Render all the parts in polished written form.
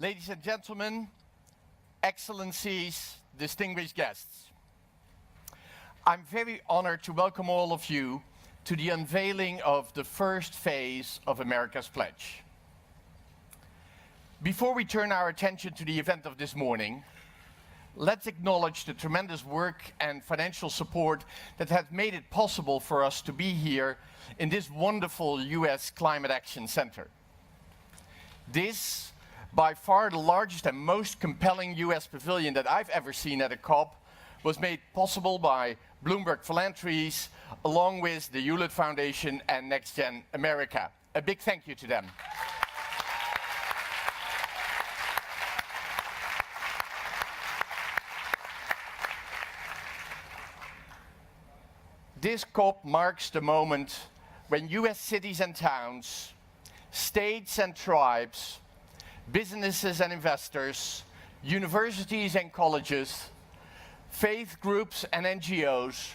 Ladies and gentlemen, excellencies, distinguished guests. I'm very honored to welcome all of you to the unveiling of the first phase of America's Pledge. Before we turn our attention to the event of this morning, let's acknowledge the tremendous work and financial support that has made it possible for us to be here in this wonderful US Climate Action Center. This, by far the largest and most compelling US pavilion that I've ever seen at a COP, was made possible by Bloomberg Philanthropies, along with the Hewlett Foundation and Next Gen America. A big thank you to them. This COP marks the moment when US cities and towns, states and tribes, businesses and investors, universities and colleges, faith groups and NGOs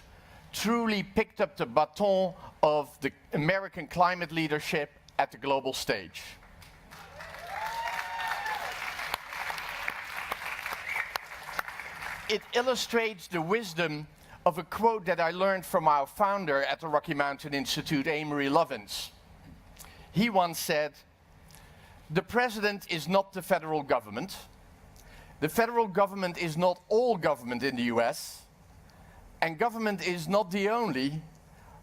truly picked up the baton of the American climate leadership at the global stage. It illustrates the wisdom of a quote that I learned from our founder at the Rocky Mountain Institute, Amory Lovins. He once said, "The president is not the federal government. The federal government is not all government in the US, and government is not the only,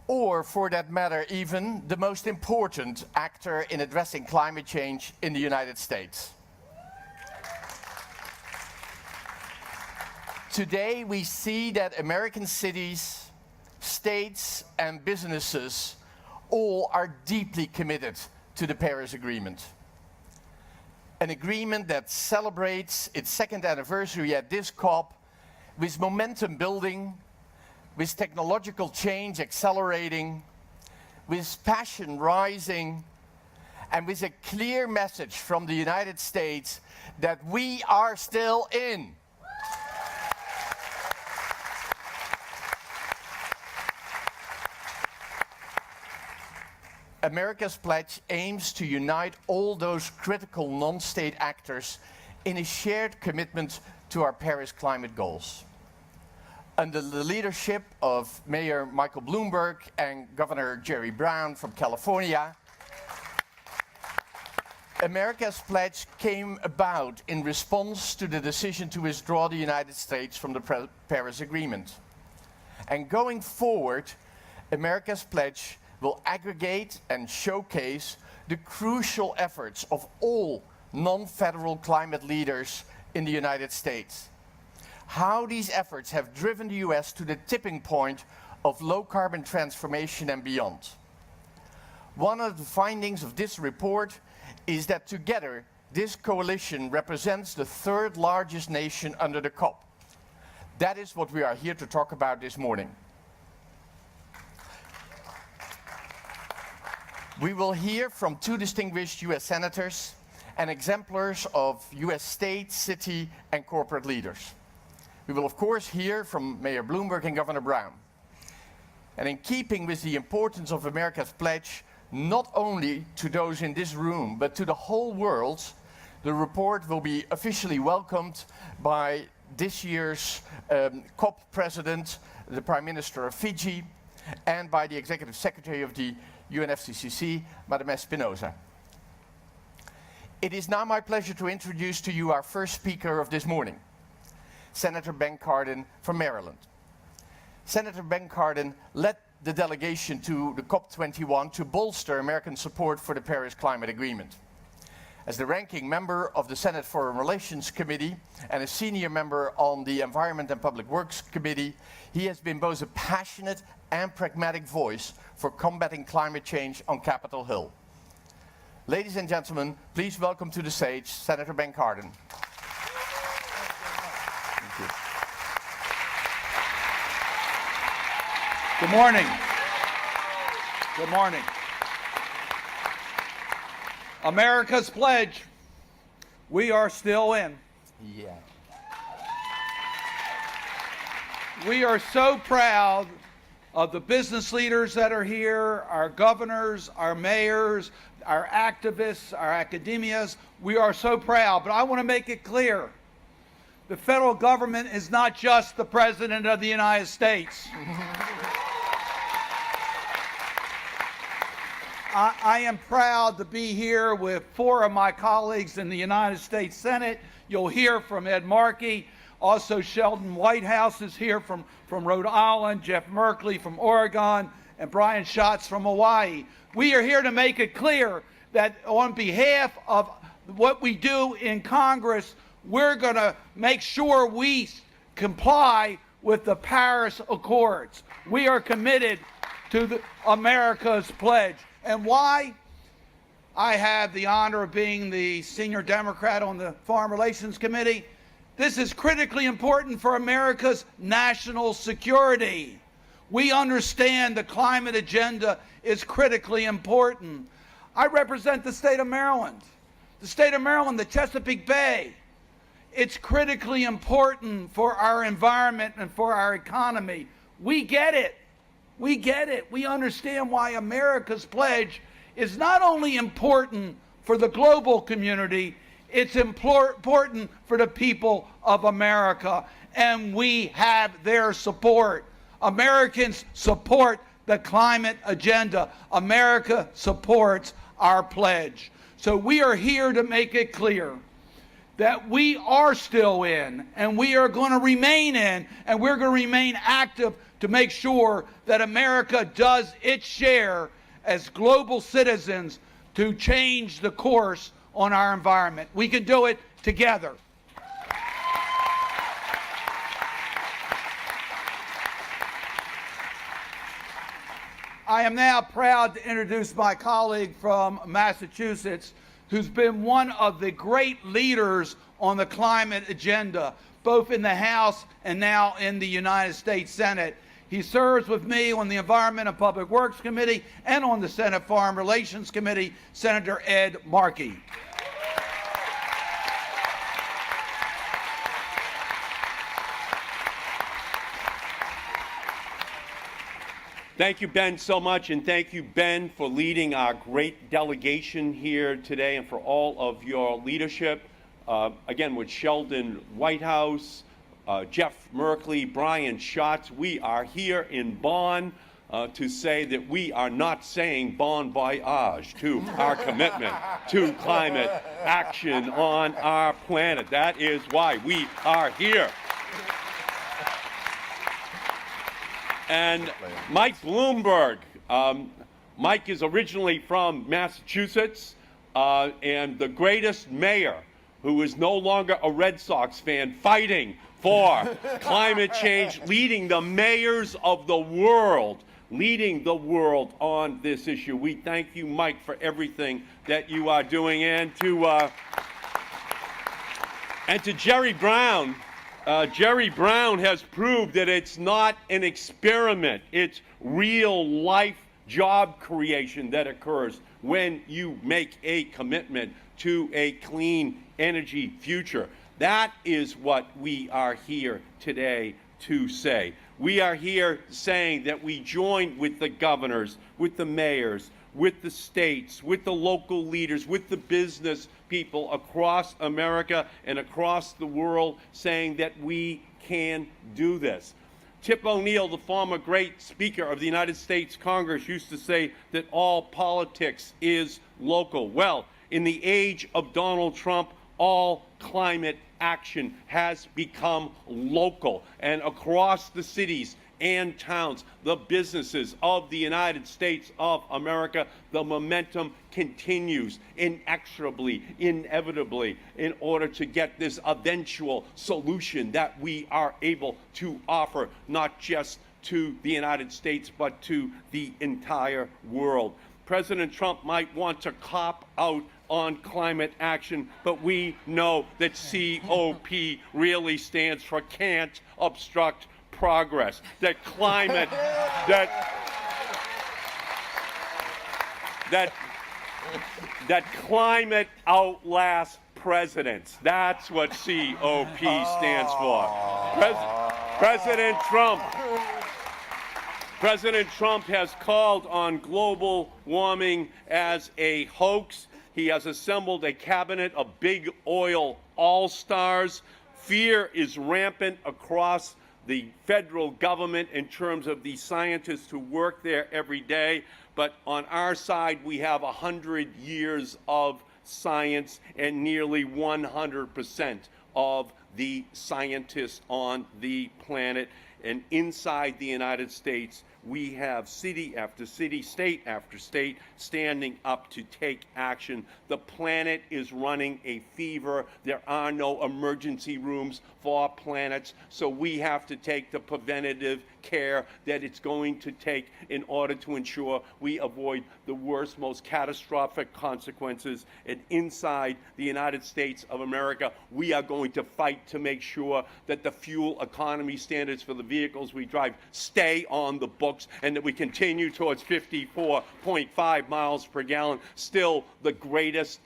or for that matter, even the most important actor in addressing climate change in the United States." Today, we see that American cities, states, and businesses all are deeply committed to the Paris Agreement. An agreement that celebrates its second anniversary at this COP with momentum building, with technological change accelerating, with passion rising, and with a clear message from the United States that we are still in. America's Pledge aims to unite all those critical non-state actors in a shared commitment to our Paris climate goals. Under the leadership of Mayor Michael Bloomberg and Governor Jerry Brown from California, America's Pledge came about in response to the decision to withdraw the United States from the Paris Agreement. And going forward, America's Pledge will aggregate and showcase the crucial efforts of all non-federal climate leaders in the United States. How these efforts have driven the US to the tipping point of low-carbon transformation and beyond. One of the findings of this report is that together, this coalition represents the third largest nation under the COP. That is what we are here to talk about this morning. We will hear from two distinguished US senators and exemplars of US state, city, and corporate leaders. We will, of course, hear from Mayor Bloomberg and Governor Brown. And in keeping with the importance of America's Pledge, not only to those in this room, but to the whole world, the report will be officially welcomed by this year's COP president, the Prime Minister of Fiji, and by the Executive Secretary of the UNFCCC, Madame Espinosa. It is now my pleasure to introduce to you our first speaker of this morning, Senator Ben Cardin from Maryland. Senator Ben Cardin led the delegation to the COP21 to bolster American support for the Paris Climate Agreement. As the ranking member of the Senate Foreign Relations Committee and a senior member on the Environment and Public Works Committee, he has been both a passionate and pragmatic voice for combating climate change on Capitol Hill. Ladies and gentlemen, please welcome to the stage Senator Ben Cardin. Thank you. Good morning. Good morning. America's Pledge. We are still in. Yeah. We are so proud of the business leaders that are here, our governors, our mayors, our activists, our academias. We are so proud, but I want to make it clear. The federal government is not just the President of the United States. I am proud to be here with 4 of my colleagues in the United States Senate. You'll hear from Ed Markey. Also, Sheldon Whitehouse is here from Rhode Island, Ed Markey from Oregon, and Brian Schatz from Hawaii. We are here to make it clear that on behalf of what we do in Congress, we're going to make sure we comply with the Paris Accords. We are committed to America's pledge. And why? I have the honor of being the senior Democrat on the Foreign Relations Committee. This is critically important for America's national security. We understand the climate agenda is critically important. I represent the state of Maryland. The state of Maryland, the Chesapeake Bay. It's critically important for our environment and for our economy. We get it. We get it. We understand why America's pledge is not only important for the global community, it's important for the people of America, and we have their support. Americans support the climate agenda. America supports our pledge. So we are here to make it clear that we are still in, and we are going to remain in, and we're going to remain active to make sure that America does its share as global citizens to change the course on our environment. We can do it together. I am now proud to introduce my colleague from Massachusetts, who's been one of the great leaders on the climate agenda, both in the House and now in the United States Senate. He serves with me on the Environment and Public Works Committee and on the Senate Foreign Relations Committee, Senator Ed Markey. Thank you, Ben, so much, and thank you, Ben, for leading our great delegation here today and for all of your leadership. Again, with Sheldon Whitehouse, Jeff Merkley, Brian Schatz, we are here in Bonn to say that we are not saying bon voyage to our commitment to climate action on our planet. That is why we are here. And Mike Bloomberg, Mike is originally from Massachusetts, and the greatest mayor who is no longer a Red Sox fan, fighting for climate change, leading the mayors of the world, leading the world on this issue. We thank you, Mike, for everything that you are doing. And to Jerry Brown, Jerry Brown has proved that it's not an experiment. It's real life job creation that occurs when you make a commitment to a clean energy future. That is what we are here today to say. We are here saying that we join with the governors, with the mayors, with the states, with the local leaders, with the business people across America and across the world, saying that we can do this. Tip O'Neill, the former great Speaker of the United States Congress, used to say that all politics is local. Well, in the age of Donald Trump, all climate action has become local, and across the cities and towns, the businesses of the United States of America, the momentum continues inexorably, inevitably, in order to get this eventual solution that we are able to offer, not just to the United States, but to the entire world. President Trump might want to cop out on climate action, but we know that COP really stands for can't obstruct progress. That climate, that climate outlasts presidents. That's what COP stands for. President Trump President Trump has called on global warming as a hoax. He has assembled a cabinet of big oil all-stars. Fear is rampant across the federal government in terms of the scientists who work there every day. But on our side, we have 100 years of science and nearly 100% of the scientists on the planet. And inside the United States, we have city after city, state after state standing up to take action. The planet is running a fever. There are no emergency rooms for planets, so we have to take the preventative care that it's going to take in order to ensure we avoid the worst, most catastrophic consequences. And inside the United States of America, we are going to fight to make sure that the fuel economy standards for the vehicles we drive stay on the books and that we continue towards 54.5 miles per gallon, still the greatest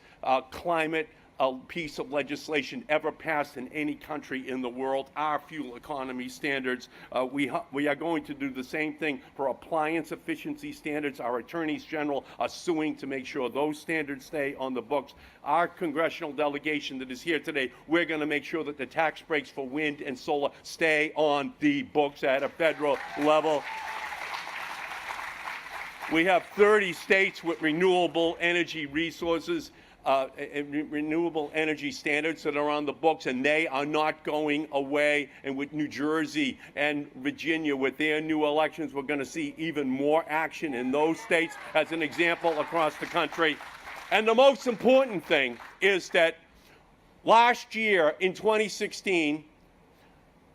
climate piece of legislation ever passed in any country in the world, our fuel economy standards. We are going to do the same thing for appliance efficiency standards. Our attorneys general are suing to make sure those standards stay on the books. Our congressional delegation that is here today, we're going to make sure that the tax breaks for wind and solar stay on the books at a federal level. We have 30 states with renewable energy resources, renewable energy standards that are on the books, and they are not going away. And with New Jersey and Virginia, with their new elections, we're going to see even more action in those states as an example across the country. And the most important thing is that last year, in 2016,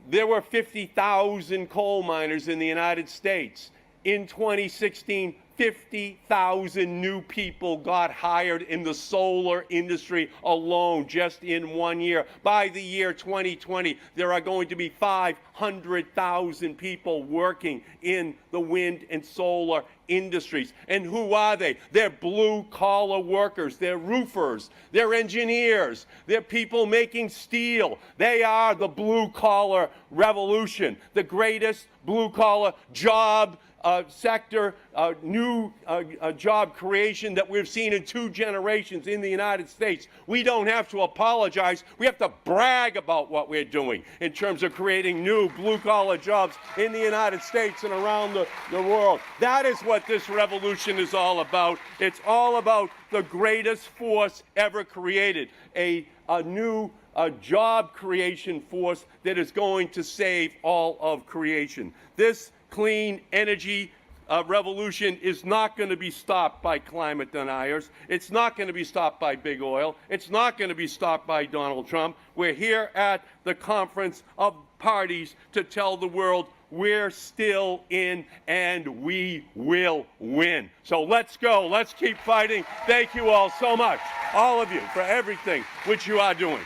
there were 50,000 coal miners in the United States. In 2016, 50,000 new people got hired in the solar industry alone just in 1 year. By the year 2020, there are going to be 500,000 people working in the wind and solar industries. And who are they? They're blue-collar workers. They're roofers. They're engineers. They're people making steel. They are the blue-collar revolution, the greatest blue-collar job sector, new job creation that we've seen in 2 generations in the United States. We don't have to apologize. We have to brag about what we're doing in terms of creating new blue-collar jobs in the United States and around the world. That is what this revolution is all about. It's all about the greatest force ever created, a new job creation force that is going to save all of creation. This clean energy revolution is not going to be stopped by climate deniers. It's not going to be stopped by big oil. It's not going to be stopped by Donald Trump. We're here at the Conference of Parties to tell the world we're still in and we will win. So let's go. Let's keep fighting. Thank you all so much, all of you, for everything which you are doing.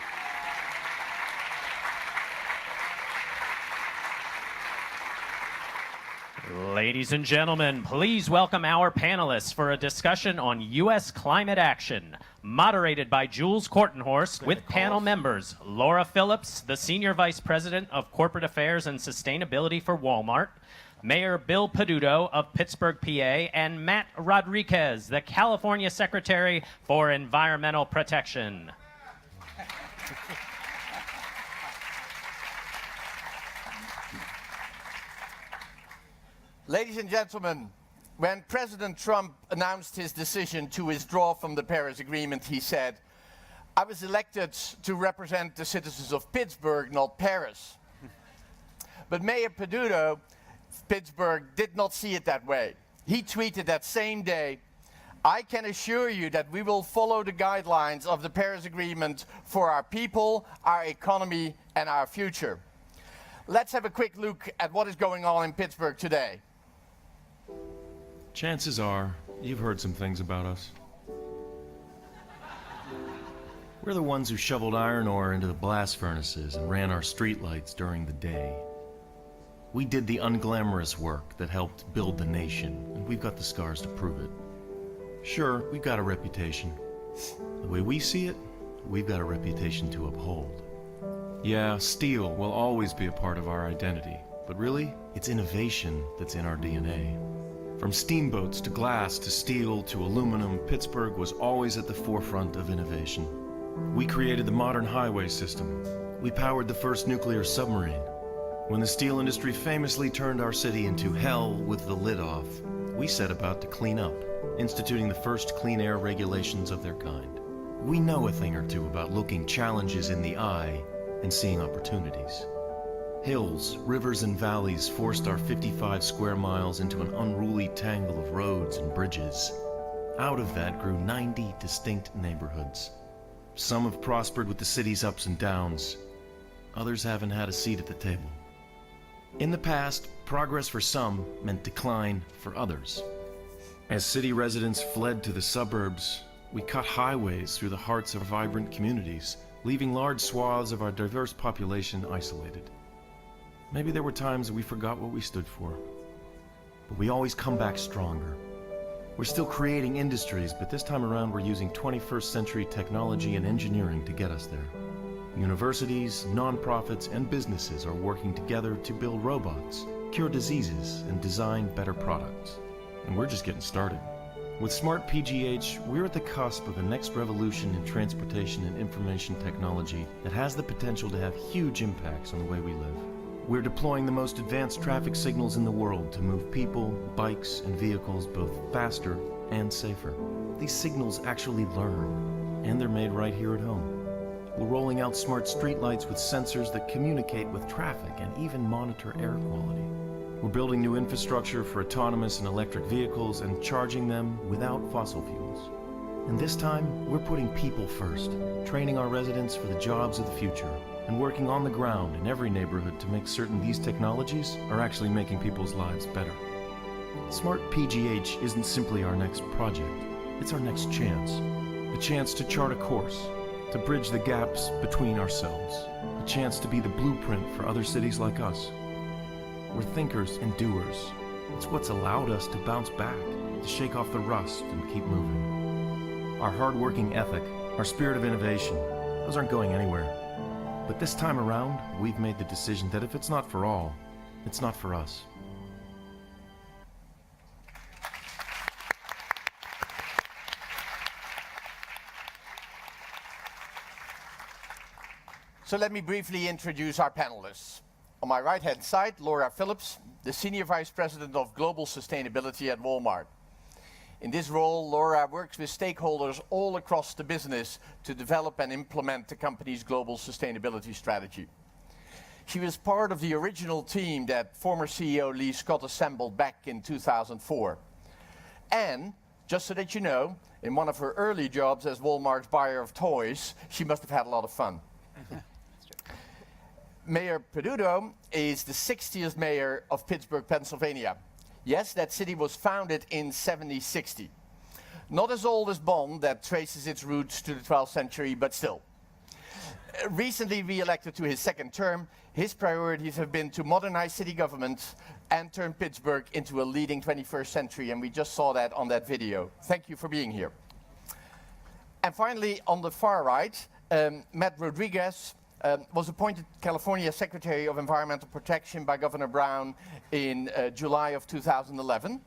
Ladies and gentlemen, please welcome our panelists for a discussion on U.S. climate action, moderated by Jules Kortenhorst, with panel members Laura Phillips, the Senior Vice President of Corporate Affairs and Sustainability for Walmart, Mayor Bill Peduto of Pittsburgh, PA, and Matt Rodriguez, the California Secretary for Environmental Protection. Ladies and gentlemen, when President Trump announced his decision to withdraw from the Paris Agreement, he said, "I was elected to represent the citizens of Pittsburgh, not Paris." But Mayor Peduto, Pittsburgh, did not see it that way. He tweeted that same day, "I can assure you that we will follow the guidelines of the Paris Agreement for our people, our economy, and our future." Let's have a quick look at what is going on in Pittsburgh today. Chances are, you've heard some things about us. We're the ones who shoveled iron ore into the blast furnaces and ran our streetlights during the day. We did the unglamorous work that helped build the nation, and we've got the scars to prove it. Sure, we've got a reputation. The way we see it, we've got a reputation to uphold. Yeah, steel will always be a part of our identity, But really, it's innovation that's in our DNA. From steamboats to glass to steel to aluminum, Pittsburgh was always at the forefront of innovation. We created the modern highway system. We powered the first nuclear submarine. When the steel industry famously turned our city into hell with the lid off, we set about to clean up, instituting the first clean air regulations of their kind. We know a thing or two about looking challenges in the eye and seeing opportunities. Hills, rivers, and valleys forced our 55 square miles into an unruly tangle of roads and bridges. Out of that grew 90 distinct neighborhoods. Some have prospered with the city's ups and downs. Others haven't had a seat at the table. In the past, progress for some meant decline for others. As city residents fled to the suburbs, we cut highways through the hearts of vibrant communities, leaving large swaths of our diverse population isolated. Maybe there were times that we forgot what we stood for, but we always come back stronger. We're still creating industries, but this time around we're using 21st century technology and engineering to get us there. Universities, nonprofits, and businesses are working together to build robots, cure diseases, and design better products. And we're just getting started. With Smart PGH, we're at the cusp of the next revolution in transportation and information technology that has the potential to have huge impacts on the way we live. We're deploying the most advanced traffic signals in the world to move people, bikes, and vehicles both faster and safer. These signals actually learn, and they're made right here at home. We're rolling out smart streetlights with sensors that communicate with traffic and even monitor air quality. We're building new infrastructure for autonomous and electric vehicles and charging them without fossil fuels. And this time, we're putting people first, training our residents for the jobs of the future, and working on the ground in every neighborhood to make certain these technologies are actually making people's lives better. Smart PGH isn't simply our next project, it's our next chance. A chance to chart a course, to bridge the gaps between ourselves, a chance to be the blueprint for other cities like us. We're thinkers and doers. It's what's allowed us to bounce back, to shake off the rust and keep moving. Our hard-working ethic, our spirit of innovation, those aren't going anywhere. But this time around, we've made the decision that if it's not for all, it's not for us. So let me briefly introduce our panelists. On my right-hand side, Laura Phillips, the Senior Vice President of Global Sustainability at Walmart. In this role, Laura works with stakeholders all across the business to develop and implement the company's global sustainability strategy. She was part of the original team that former CEO Lee Scott assembled back in 2004. And, just so that you know, in one of her early jobs as Walmart's buyer of toys, she must have had a lot of fun. Mayor Peduto is the 60th mayor of Pittsburgh, Pennsylvania. Yes, that city was founded in 1760. Not as old as Bonn, that traces its roots to the 12th century, but still. Recently re-elected to his second term, his priorities have been to modernize city government and turn Pittsburgh into a leading 21st century, and we just saw that on that video. Thank you for being here. And finally, on the far right, Matt Rodriguez was appointed California Secretary of Environmental Protection by Governor Brown in July of 2011.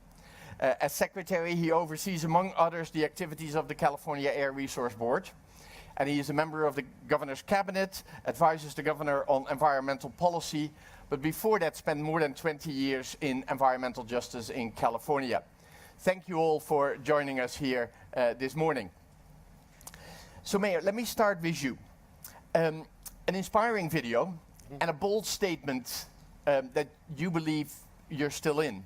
As Secretary, he oversees, among others, the activities of the California Air Resource Board. And he is a member of the Governor's Cabinet, advises the Governor on environmental policy, but before that spent more than 20 years in environmental justice in California. Thank you all for joining us here this morning. So Mayor, let me start with you. An inspiring video and a bold statement that you believe you're still in.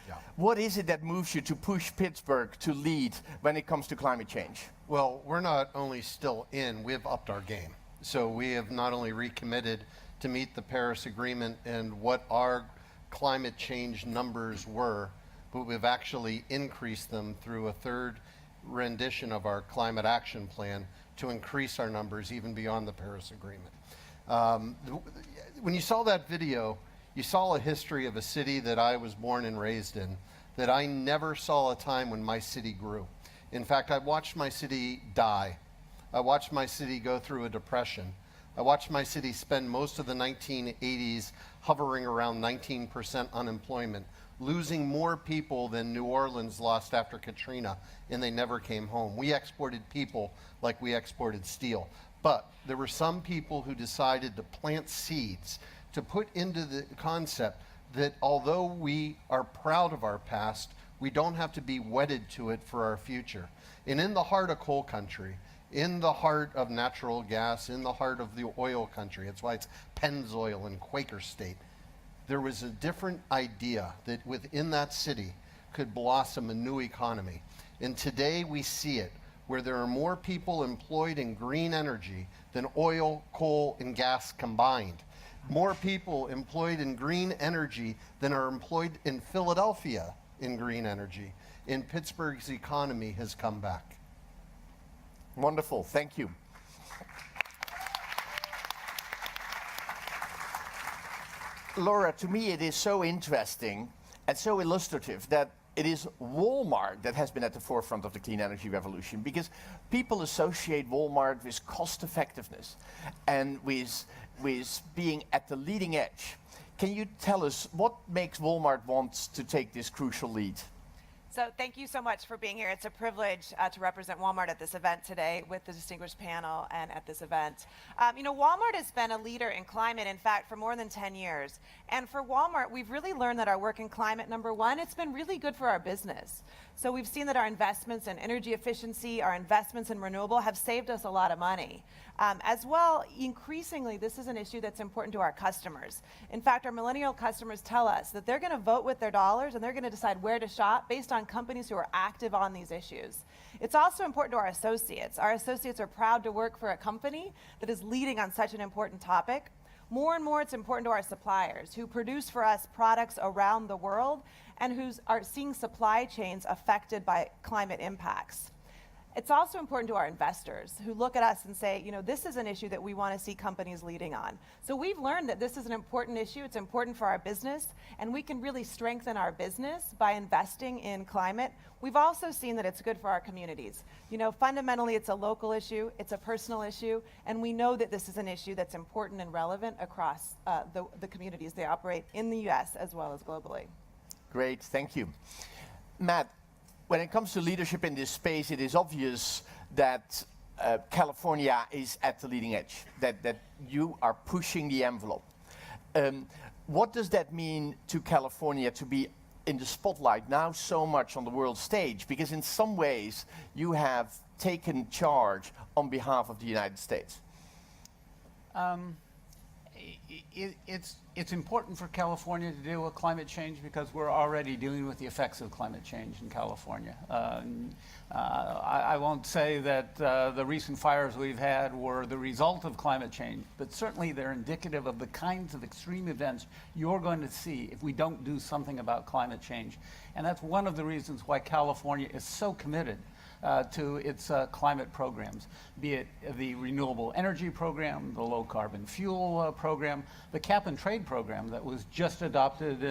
Yeah. What is it that moves you to push Pittsburgh to lead when it comes to climate change? Well, we're not only still in, we've upped our game. So we have not only recommitted to meet the Paris Agreement and what our climate change numbers were, but we've actually increased them through a third rendition of our climate action plan to increase our numbers even beyond the Paris Agreement. When you saw that video, you saw a history of a city that I was born and raised in, that I never saw a time when my city grew. In fact, I watched my city die. I watched my city go through a depression. I watched my city spend most of the 1980s hovering around 19% unemployment, losing more people than New Orleans lost after Katrina, and they never came home. We exported people like we exported steel. But there were some people who decided to plant seeds, to put into the concept that although we are proud of our past, we don't have to be wedded to it for our future. And in the heart of coal country, in the heart of natural gas, in the heart of the oil country, that's why it's Pennzoil and Quaker State, there was a different idea that within that city could blossom a new economy. And today we see it, where there are more people employed in green energy than oil, coal, and gas combined. More people employed in green energy than are employed in Philadelphia in green energy. And Pittsburgh's economy has come back. Wonderful, thank you. Laura, to me it is so interesting and so illustrative that it is Walmart that has been at the forefront of the clean energy revolution, because people associate Walmart with cost effectiveness and with being at the leading edge. Can you tell us what makes Walmart want to take this crucial lead? So thank you so much for being here. It's a privilege to represent Walmart at this event today with the distinguished panel and at this event. Walmart has been a leader in climate, in fact, for more than 10 years. And for Walmart, we've really learned that our work in climate, number one, it's been really good for our business. So we've seen that our investments in energy efficiency, our investments in renewable have saved us a lot of money. As well, increasingly, this is an issue that's important to our customers. In fact, our millennial customers tell us that they're going to vote with their dollars and they're going to decide where to shop based on companies who are active on these issues. It's also important to our associates. Our associates are proud to work for a company that is leading on such an important topic. More and more, it's important to our suppliers who produce for us products around the world and who are seeing supply chains affected by climate impacts. It's also important to our investors who look at us and say, this is an issue that we want to see companies leading on. So we've learned that this is an important issue. It's important for our business, and we can really strengthen our business by investing in climate. We've also seen that it's good for our communities. Fundamentally, it's a local issue, it's a personal issue, and we know that this is an issue that's important and relevant across the communities they operate in the US as well as globally. Great, thank you. Matt, when it comes to leadership in this space, it is obvious that California is at the leading edge, that you are pushing the envelope. What does that mean to California to be in the spotlight now so much on the world stage? Because in some ways, you have taken charge on behalf of the United States. It's important for California to deal with climate change because we're already dealing with the effects of climate change in California. I won't say that the recent fires we've had were the result of climate change, but certainly they're indicative of the kinds of extreme events you're going to see if we don't do something about climate change. And that's one of the reasons why California is so committed to its climate programs, be it the renewable energy program, the low carbon fuel program, the cap and trade program that was just adopted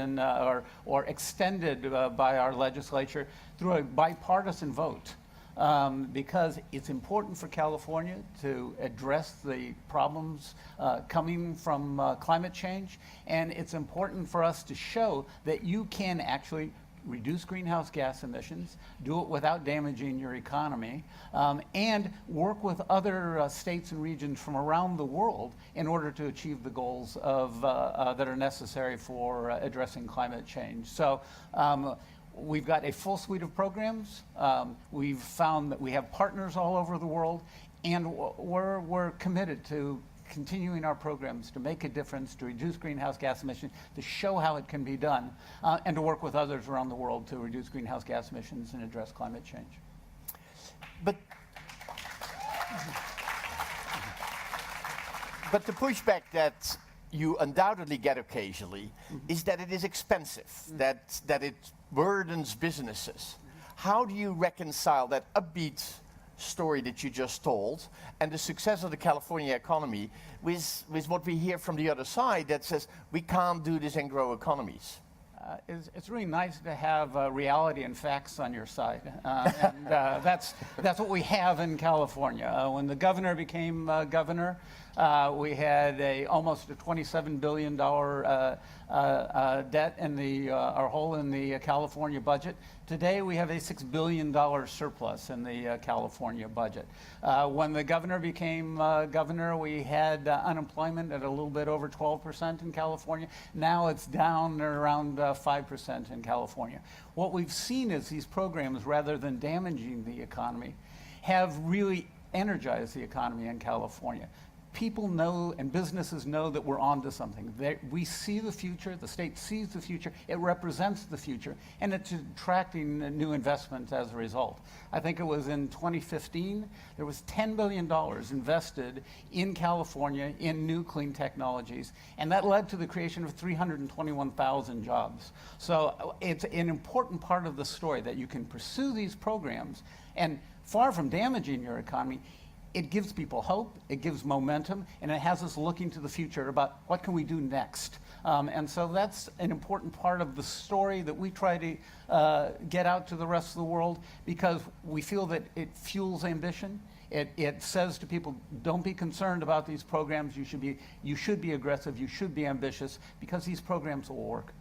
or extended by our legislature through a bipartisan vote. Because it's important for California to address the problems coming from climate change, and it's important for us to show that you can actually reduce greenhouse gas emissions, do it without damaging your economy, and work with other states and regions from around the world in order to achieve the goals that are necessary for addressing climate change. So we've got a full suite of programs. We've found that we have partners all over the world, and we're committed to continuing our programs to make a difference, to reduce greenhouse gas emissions, to show how it can be done, and to work with others around the world to reduce greenhouse gas emissions and address climate change. But the pushback that you undoubtedly get occasionally is that it is expensive, that it burdens businesses. How do you reconcile that upbeat story that you just told and the success of the California economy with what we hear from the other side that says we can't do this and grow economies? It's really nice to have reality and facts on your side, and that's what we have in California. When the governor became governor, we had almost a $27 billion debt in our hole in the California budget. Today we have a $6 billion surplus in the California budget. When the governor became governor, we had unemployment at a little bit over 12% in California. Now it's down around 5% in California. What we've seen is these programs, rather than damaging the economy, have really energized the economy in California. People know and businesses know that we're onto something. We see the future, the state sees the future, it represents the future, and it's attracting new investment as a result. I think it was in 2015, there was $10 billion invested in California in new clean technologies, and that led to the creation of 321,000 jobs. So it's an important part of the story that you can pursue these programs, and far from damaging your economy, it gives people hope, it gives momentum, and it has us looking to the future about what can we do next. And so that's an important part of the story that we try to get out to the rest of the world, because we feel that it fuels ambition. It says to people, don't be concerned about these programs, you should be aggressive, you should be ambitious, because these programs will work.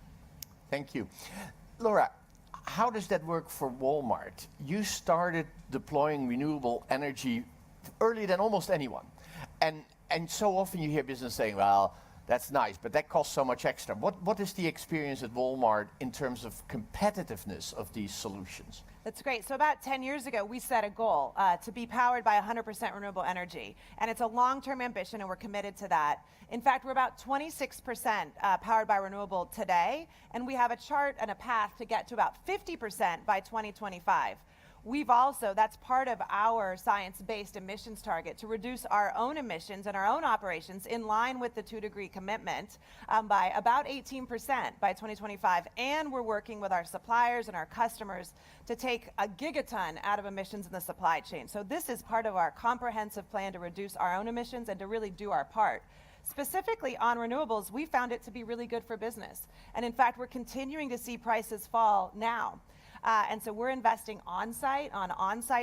Thank you. Laura, how does that work for Walmart? You started deploying renewable energy earlier than almost anyone. And so often you hear business saying, well, that's nice, but that costs so much extra. What is the experience at Walmart in terms of competitiveness of these solutions? That's great. So about 10 years ago, we set a goal to be powered by 100% renewable energy. And it's a long-term ambition, and we're committed to that. In fact, we're about 26% powered by renewable today, and we have a chart and a path to get to about 50% by 2025. We've also, that's part of our science-based emissions target, to reduce our own emissions and our own operations in line with the 2-degree commitment by about 18% by 2025. And we're working with our suppliers and our customers to take a gigaton out of emissions in the supply chain. So this is part of our comprehensive plan to reduce our own emissions and to really do our part. Specifically on renewables, we found it to be really good for business. And in fact, we're continuing to see prices fall now. And so we're investing on-site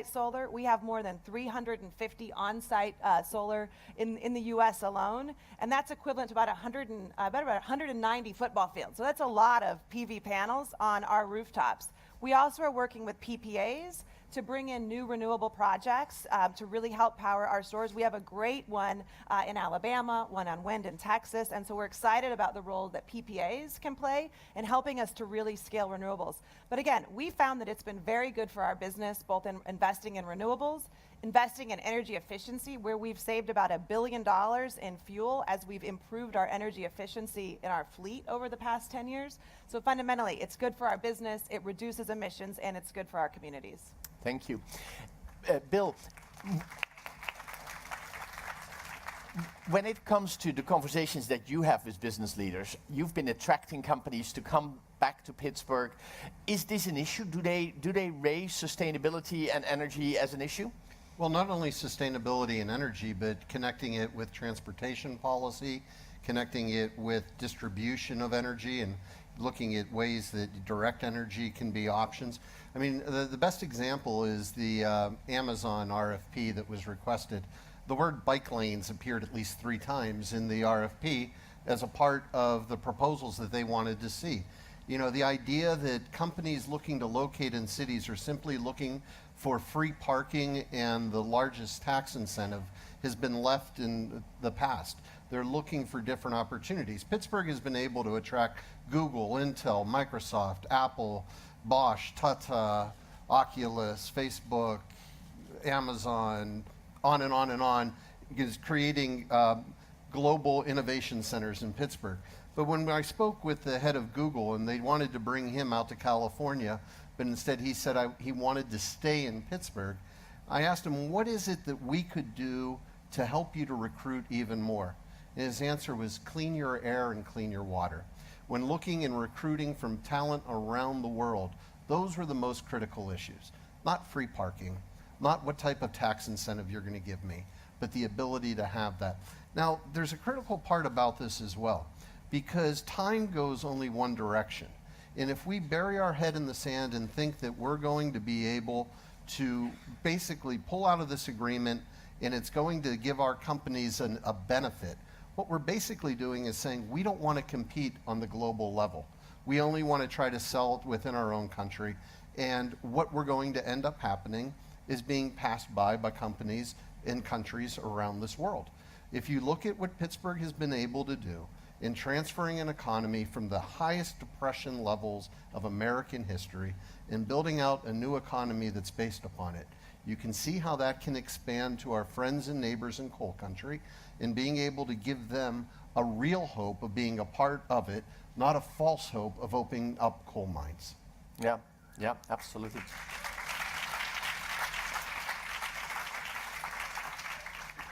solar. We have more than 350 on-site solar in the U.S. alone, and that's equivalent to about 190 football fields. So that's a lot of PV panels on our rooftops. We also are working with PPAs to bring in new renewable projects to really help power our stores. We have a great one in Alabama, one on wind in Texas, and so we're excited about the role that PPAs can play in helping us to really scale renewables. But again, we found that it's been very good for our business, both in investing in renewables, investing in energy efficiency, where we've saved about $1 billion in fuel as we've improved our energy efficiency in our fleet over the past 10 years. So fundamentally, it's good for our business, it reduces emissions, and it's good for our communities. Thank you. Bill, when it comes to the conversations that you have with business leaders, you've been attracting companies to come back to Pittsburgh. Is this an issue? Do they raise sustainability and energy as an issue? Well, not only sustainability and energy, but connecting it with transportation policy, connecting it with distribution of energy, and looking at ways that direct energy can be options. I mean, the best example is the Amazon RFP that was requested. The word bike lanes appeared at least 3 times in the RFP as a part of the proposals that they wanted to see. You know, the idea that companies looking to locate in cities are simply looking for free parking and the largest tax incentive has been left in the past. They're looking for different opportunities. Pittsburgh has been able to attract Google, Intel, Microsoft, Apple, Bosch, Tata, Oculus, Facebook, Amazon, on and on and on, is creating global innovation centers in Pittsburgh. But when I spoke with the head of Google and they wanted to bring him out to California, but instead he said he wanted to stay in Pittsburgh, I asked him, what is it that we could do to help you to recruit even more? And his answer was clean your air and clean your water. When looking and recruiting from talent around the world, those were the most critical issues. Not free parking, not what type of tax incentive you're going to give me, but the ability to have that. Now, there's a critical part about this as well, because time goes only one direction. And if we bury our head in the sand and think that we're going to be able to basically pull out of this agreement and it's going to give our companies a benefit, what we're basically doing is saying we don't want to compete on the global level. We only want to try to sell it within our own country. And what we're going to end up happening is being passed by companies in countries around this world. If you look at what Pittsburgh has been able to do in transferring an economy from the highest depression levels of American history and building out a new economy that's based upon it, you can see how that can expand to our friends and neighbors in coal country and being able to give them a real hope of being a part of it, not a false hope of opening up coal mines. Yeah, yeah, absolutely.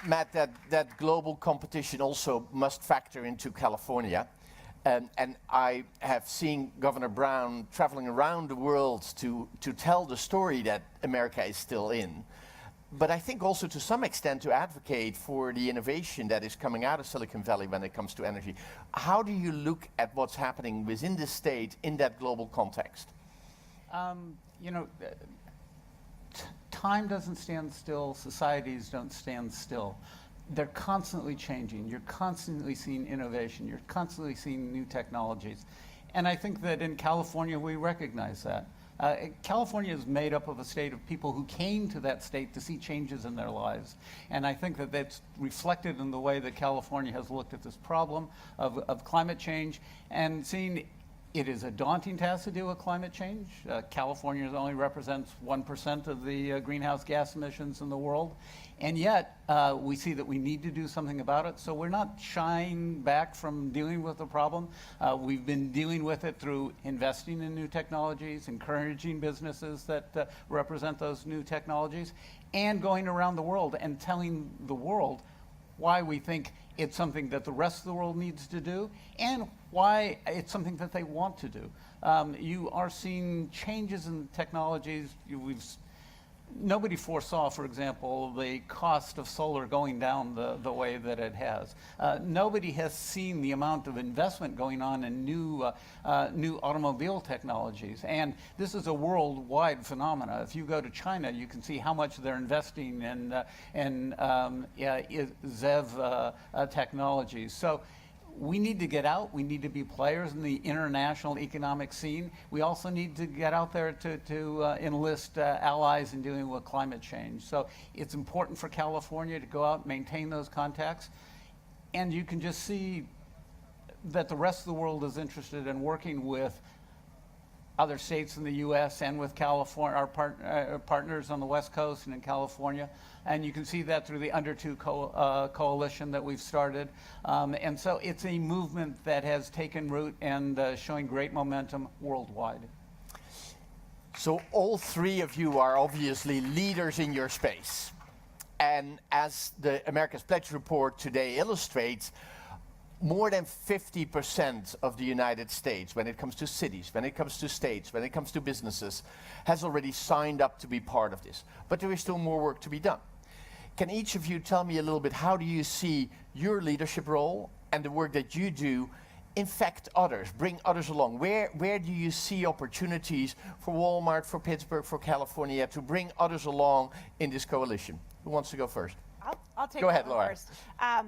Matt, that global competition also must factor into California. And I have seen Governor Brown traveling around the world to tell the story that America is still in. But I think also to some extent to advocate for the innovation that is coming out of Silicon Valley when it comes to energy. How do you look at what's happening within the state in that global context? You know, time doesn't stand still, societies don't stand still. They're constantly changing. You're constantly seeing innovation. You're constantly seeing new technologies. And I think that in California, we recognize that. California is made up of a state of people who came to that state to see changes in their lives. And I think that that's reflected in the way that California has looked at this problem of climate change and seeing it is a daunting task to deal with climate change. California only represents 1% of the greenhouse gas emissions in the world. And yet, we see that we need to do something about it. So we're not shying back from dealing with the problem. We've been dealing with it through investing in new technologies, encouraging businesses that represent those new technologies, and going around the world and telling the world why we think it's something that the rest of the world needs to do and why it's something that they want to do. You are seeing changes in technologies. Nobody foresaw, for example, the cost of solar going down the way that it has. Nobody has seen the amount of investment going on in new automobile technologies. And this is a worldwide phenomena. If you go to China, you can see how much they're investing in ZEV technologies. So we need to get out. We need to be players in the international economic scene. We also need to get out there to enlist allies in dealing with climate change. So it's important for California to go out and maintain those contacts. And you can just see that the rest of the world is interested in working with other states in the U.S. and with California, our partners on the West Coast and in California. And you can see that through the Under 2 coalition that we've started. And so it's a movement that has taken root and showing great momentum worldwide. So all three of you are obviously leaders in your space. And as the America's Pledge report today illustrates, more than 50% of the United States, when it comes to cities, when it comes to states, when it comes to businesses, has already signed up to be part of this. But there is still more work to be done. Can each of you tell me a little bit, how do you see your leadership role and the work that you do infect others, bring others along? Where do you see opportunities for Walmart, for Pittsburgh, for California to bring others along in this coalition? Who wants to go first? I'll take Go ahead, that one Laura. first.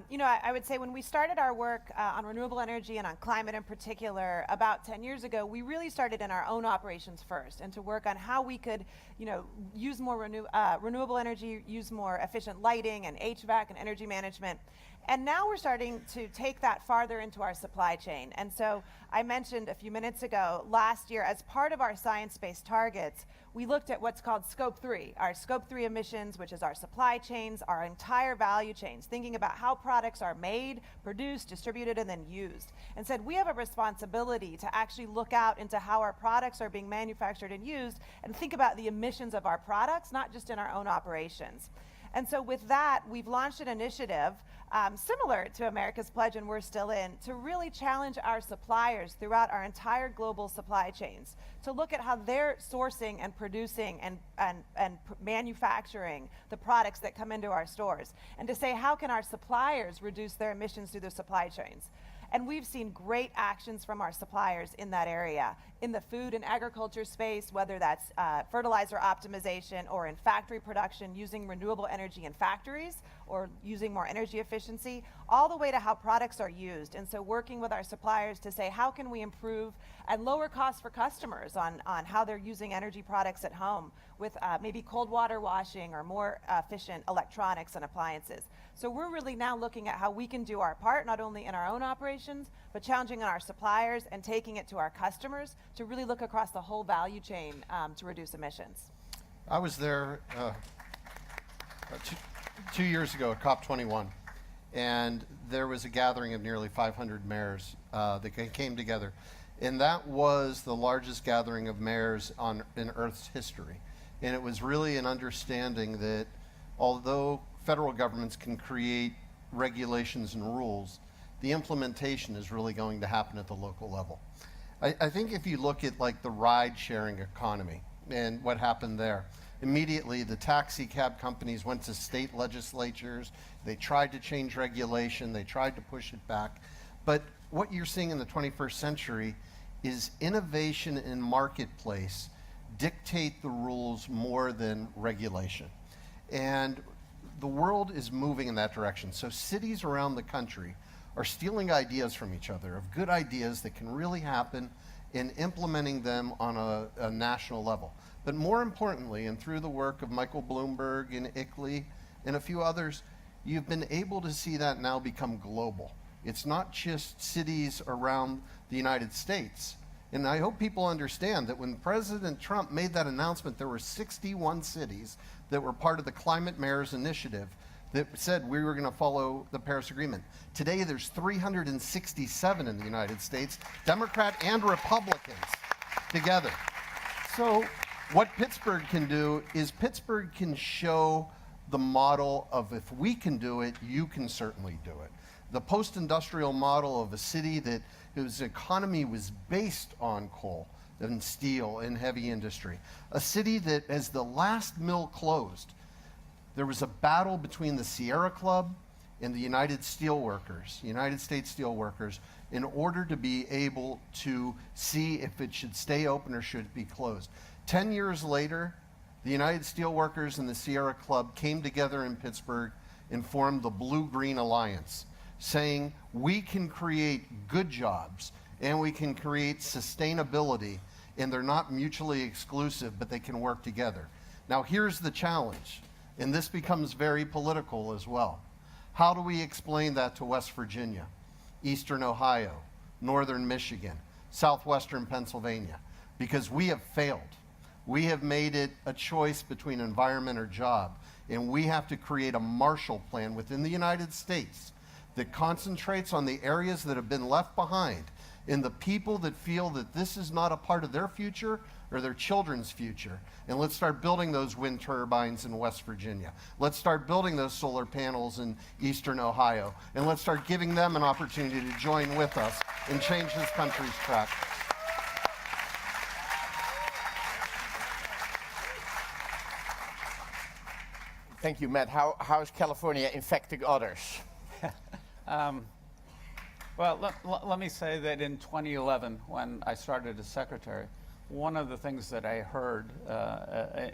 You know, I would say when we started our work on renewable energy and on climate in particular about 10 years ago, we really started in our own operations first and to work on how we could, you know, use more renewable energy, use more efficient lighting and HVAC and energy management. And now we're starting to take that farther into our supply chain. And so I mentioned a few minutes ago, last year, as part of our science-based targets, we looked at what's called Scope 3, our Scope 3 emissions, which is our supply chains, our entire value chains, thinking about how products are made, produced, distributed, and then used. And said we have a responsibility to actually look out into how our products are being manufactured and used and think about the emissions of our products, not just in our own operations. And so with that, we've launched an initiative similar to America's Pledge, and we're still in, to really challenge our suppliers throughout our entire global supply chains to look at how they're sourcing and producing and manufacturing the products that come into our stores, and to say how can our suppliers reduce their emissions through their supply chains. And we've seen great actions from our suppliers in that area. In the food and agriculture space, whether that's fertilizer optimization or in factory production, using renewable energy in factories or using more energy efficiency, all the way to how products are used. And so working with our suppliers to say, how can we improve and lower costs for customers on how they're using energy products at home with maybe cold water washing or more efficient electronics and appliances. So we're really now looking at how we can do our part, not only in our own operations, but challenging our suppliers and taking it to our customers to really look across the whole value chain to reduce emissions. I was there 2 years ago at COP21, and there was a gathering of nearly 500 mayors that came together. And that was the largest gathering of mayors in Earth's history. And it was really an understanding that although federal governments can create regulations and rules, the implementation is really going to happen at the local level. I think if you look at like the ride-sharing economy and what happened there, immediately the taxi cab companies went to state legislatures, they tried to change regulation, they tried to push it back. But what you're seeing in the 21st century is innovation in marketplace dictate the rules more than regulation. And the world is moving in that direction. So cities around the country are stealing ideas from each other, of good ideas that can really happen, and implementing them on a national level. But more importantly, and through the work of Michael Bloomberg and ICLEI and a few others, you've been able to see that now become global. It's not just cities around the United States. And I hope people understand that when President Trump made that announcement, there were 61 cities that were part of the Climate Mayors Initiative that said we were going to follow the Paris Agreement. Today, there's 367 in the United States, Democrat and Republicans together. So what Pittsburgh can do is Pittsburgh can show the model of if we can do it, you can certainly do it. The post-industrial model of a city that whose economy was based on coal and steel and heavy industry. A city that, as the last mill closed, there was a battle between the Sierra Club and the United Steelworkers, United States Steelworkers, in order to be able to see if it should stay open or should it be closed. 10 years later, the United Steelworkers and the Sierra Club came together in Pittsburgh and formed the Blue-Green Alliance, saying we can create good jobs and we can create sustainability, and they're not mutually exclusive, but they can work together. Now here's the challenge, and this becomes very political as well. How do we explain that to West Virginia, Eastern Ohio, Northern Michigan, Southwestern Pennsylvania? Because we have failed. We have made it a choice between environment or job, and we have to create a Marshall Plan within the United States that concentrates on the areas that have been left behind and the people that feel that this is not a part of their future or their children's future. And let's start building those wind turbines in West Virginia. Let's start building those solar panels in Eastern Ohio. And let's start giving them an opportunity to join with us and change this country's track. Thank you, Matt. How is California infecting others? Well, let me say that in 2011, when I started as secretary, one of the things that I heard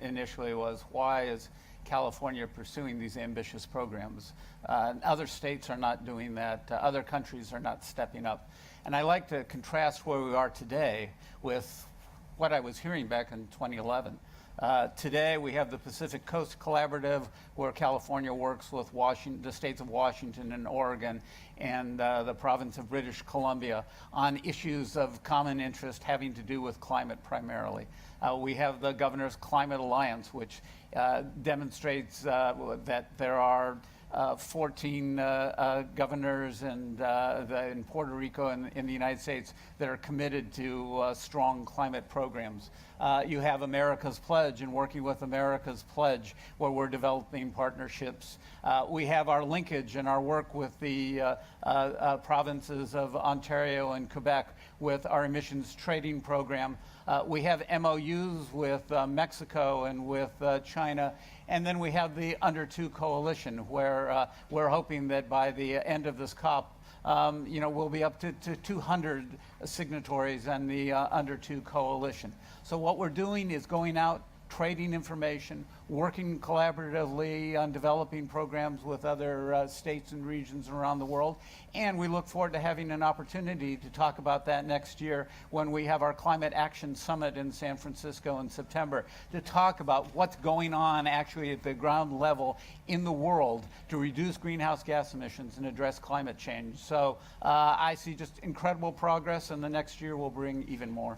initially was, why is California pursuing these ambitious programs? Other states are not doing that. Other countries are not stepping up. And I like to contrast where we are today with what I was hearing back in 2011. Today, we have the Pacific Coast Collaborative, where California works with the states of Washington and Oregon and the province of British Columbia on issues of common interest having to do with climate primarily. We have the Governor's Climate Alliance, which demonstrates that there are 14 governors and in Puerto Rico and in the United States that are committed to strong climate programs. You have America's Pledge and working with America's Pledge, where we're developing partnerships. We have our linkage and our work with the provinces of Ontario and Quebec with our emissions trading program. We have MOUs with Mexico and with China, and then we have the Under 2 coalition, where we're hoping that by the end of this COP, we'll be up to 200 signatories on the Under 2 coalition. So what we're doing is going out, trading information, working collaboratively on developing programs with other states and regions around the world. And we look forward to having an opportunity to talk about that next year when we have our Climate Action Summit in San Francisco in September, to talk about what's going on actually at the ground level in the world to reduce greenhouse gas emissions and address climate change. So I see just incredible progress, and the next year will bring even more.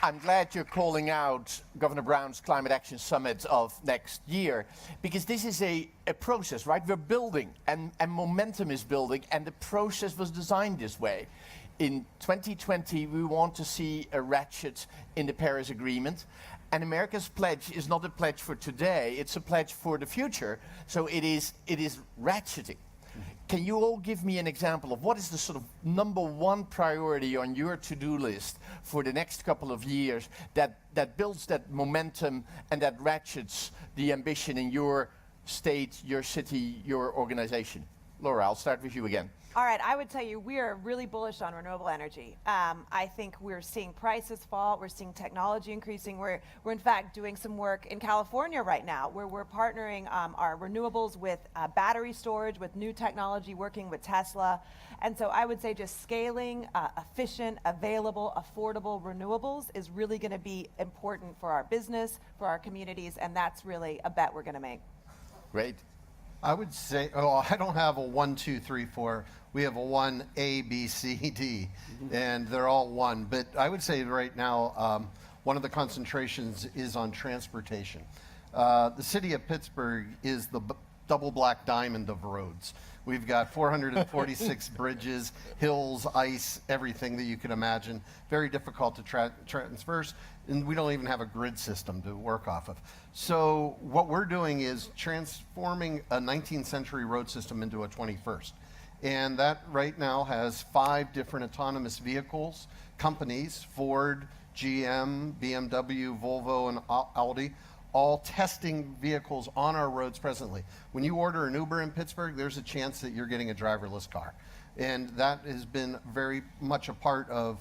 I'm glad you're calling out Governor Brown's Climate Action Summit of next year, because this is a process, right? We're building, and momentum is building, and the process was designed this way. In 2020, we want to see a ratchet in the Paris Agreement, and America's pledge is not a pledge for today, it's a pledge for the future, so it is ratcheting. Can you all give me an example of what is the sort of #1 priority on your to-do list for the next couple of years that builds that momentum and that ratchets the ambition in your state, your city, your organization? Laura, I'll start with you again. All right, I would tell you we are really bullish on renewable energy. I think we're seeing prices fall, we're seeing technology increasing. We're in fact doing some work in California right now where we're partnering our renewables with battery storage, with new technology, working with Tesla. And so I would say just scaling efficient, available, affordable renewables is really going to be important for our business, for our communities, and that's really a bet we're going to make. Great. I would say, I don't have a 1, 2, 3, 4. We have a 1, A, B, C, D, and they're all 1. But I would say right now, one of the concentrations is on transportation. The city of Pittsburgh is the double black diamond of roads. We've got 446 bridges, hills, ice, everything that you could imagine. Very difficult to traverse, and we don't even have a grid system to work off of. So what we're doing is transforming a 19th century road system into a 21st. And that right now has 5 different autonomous vehicles, companies, Ford, GM, BMW, Volvo, and Audi, all testing vehicles on our roads presently. When you order an Uber in Pittsburgh, there's a chance that you're getting a driverless car. And that has been very much a part of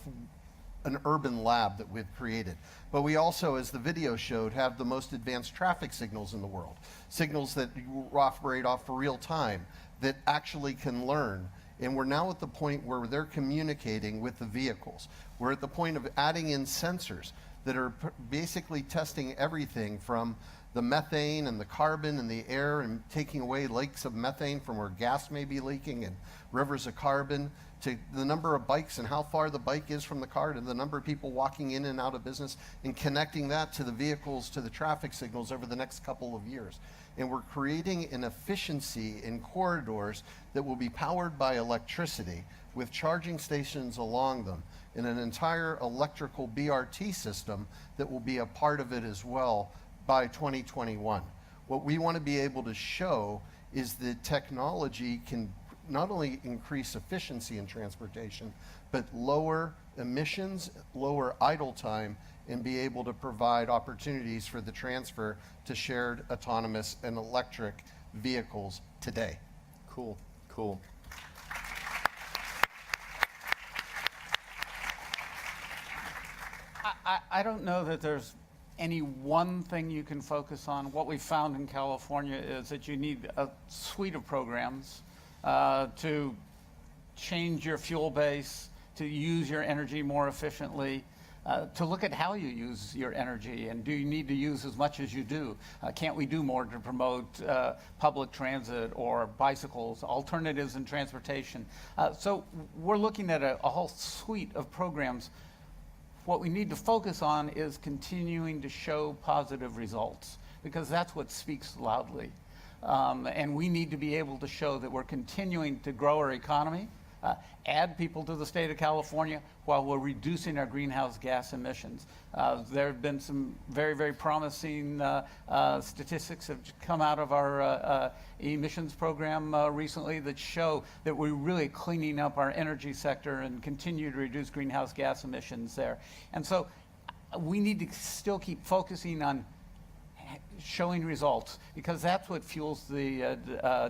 an urban lab that we've created. But we also, as the video showed, have the most advanced traffic signals in the world. Signals that operate off for real time, that actually can learn. And we're now at the point where they're communicating with the vehicles. We're at the point of adding in sensors that are basically testing everything from the methane and the carbon in the air and taking away lakes of methane from where gas may be leaking and rivers of carbon, to the number of bikes and how far the bike is from the car, to the number of people walking in and out of business, and connecting that to the vehicles, to the traffic signals over the next couple of years. And we're creating an efficiency in corridors that will be powered by electricity with charging stations along them, and an entire electrical BRT system that will be a part of it as well by 2021. What we want to be able to show is that technology can not only increase efficiency in transportation, but lower emissions, lower idle time, and be able to provide opportunities for the transfer to shared autonomous and electric vehicles today. Cool, cool. I don't know that there's any one thing you can focus on. What we found in California is that you need a suite of programs to change your fuel base, to use your energy more efficiently, to look at how you use your energy, and do you need to use as much as you do? Can't we do more to promote public transit or bicycles, alternatives in transportation? So we're looking at a whole suite of programs. What we need to focus on is continuing to show positive results, because that's what speaks loudly. And we need to be able to show that we're continuing to grow our economy, add people to the state of California while we're reducing our greenhouse gas emissions. There have been some very, very promising statistics that have come out of our emissions program recently that show that we're really cleaning up our energy sector and continue to reduce greenhouse gas emissions there. And so we need to still keep focusing on showing results, because that's what fuels the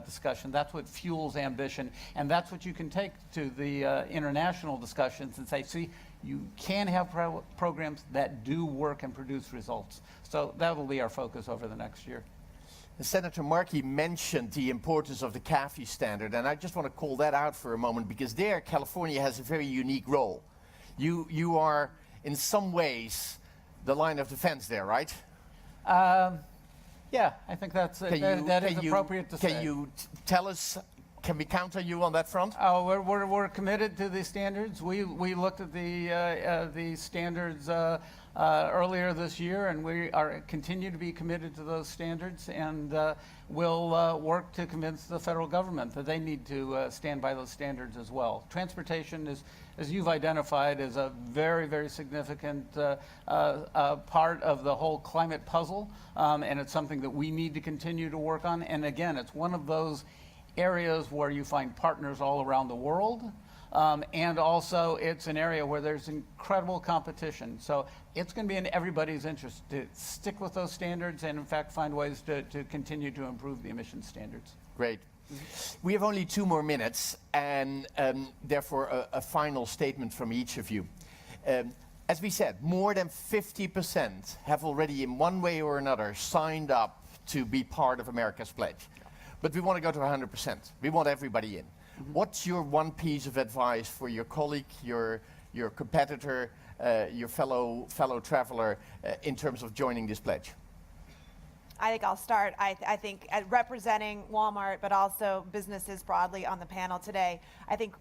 discussion, that's what fuels ambition, and that's what you can take to the international discussions and say, see, you can have programs that do work and produce results. So that will be our focus over the next year. Senator Markey mentioned the importance of the CAFE standard, and I just want to call that out for a moment, because there California has a very unique role. You are, in some ways, the line of defense there, right? Yeah, I think that is appropriate to say. Can you tell us, can we count on you on that front? Oh, we're committed to the standards. We looked at the standards earlier this year, and we continue to be committed to those standards, and we'll work to convince the federal government that they need to stand by those standards as well. Transportation is, as you've identified, is a very, very significant part of the whole climate puzzle, and it's something that we need to continue to work on. And again, it's one of those areas where you find partners all around the world, and also it's an area where there's incredible competition. So it's going to be in everybody's interest to stick with those standards and in fact find ways to continue to improve the emission standards. Great. We have only 2 more minutes, and therefore a final statement from each of you. As we said, more than 50% have already in one way or another signed up to be part of America's pledge. But we want to go to 100%. We want everybody in. What's your one piece of advice for your colleague, your competitor, your fellow traveler in terms of joining this pledge? I think I'll start. I think representing Walmart, but also businesses broadly on the panel today, I think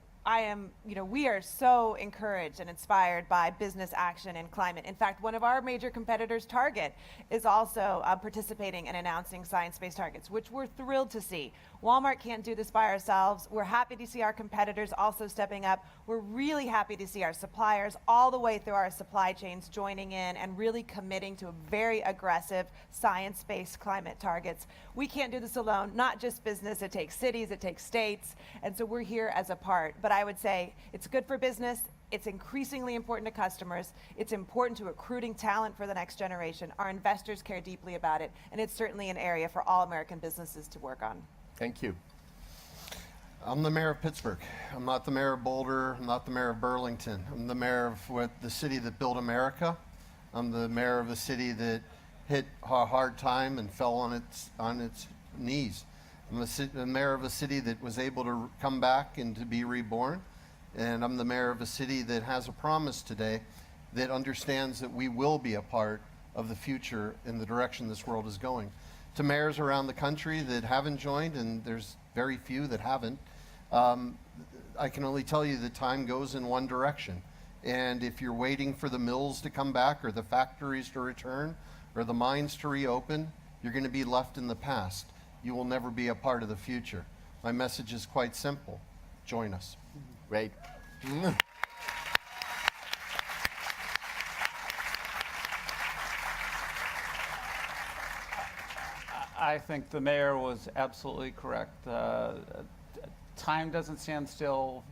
we are so encouraged and inspired by business action in climate. In fact, one of our major competitors, Target, is also participating in announcing science-based targets, which we're thrilled to see. Walmart can't do this by ourselves. We're happy to see our competitors also stepping up. We're really happy to see our suppliers all the way through our supply chains joining in and really committing to a very aggressive science-based climate targets. We can't do this alone, not just business. It takes cities, it takes states, and so we're here as a part. But I would say it's good for business. It's increasingly important to customers. It's important to recruiting talent for the next generation. Our investors care deeply about it, and it's certainly an area for all American businesses to work on. Thank you. I'm the mayor of Pittsburgh. I'm not the mayor of Boulder. I'm not the mayor of Burlington. I'm the mayor of the city that built America. I'm the mayor of a city that hit a hard time and fell on its knees. I'm the mayor of a city that was able to come back and to be reborn. And I'm the mayor of a city that has a promise today that understands that we will be a part of the future in the direction this world is going. To mayors around the country that haven't joined, and there's very few that haven't, I can only tell you that time goes in one direction. And if you're waiting for the mills to come back or the factories to return or the mines to reopen, you're going to be left in the past. You will never be a part of the future. My message is quite simple. Join us. Great. I think the mayor was absolutely correct. Time doesn't stand still.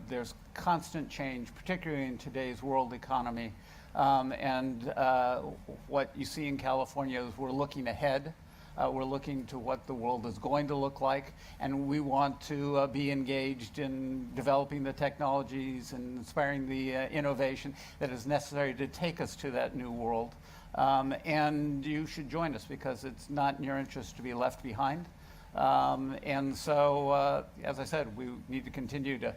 There's constant change, particularly in today's world economy. And what you see in California is we're looking ahead. We're looking to what the world is going to look like, and we want to be engaged in developing the technologies and inspiring the innovation that is necessary to take us to that new world. And you should join us because it's not in your interest to be left behind. And so, as I said, we need to continue to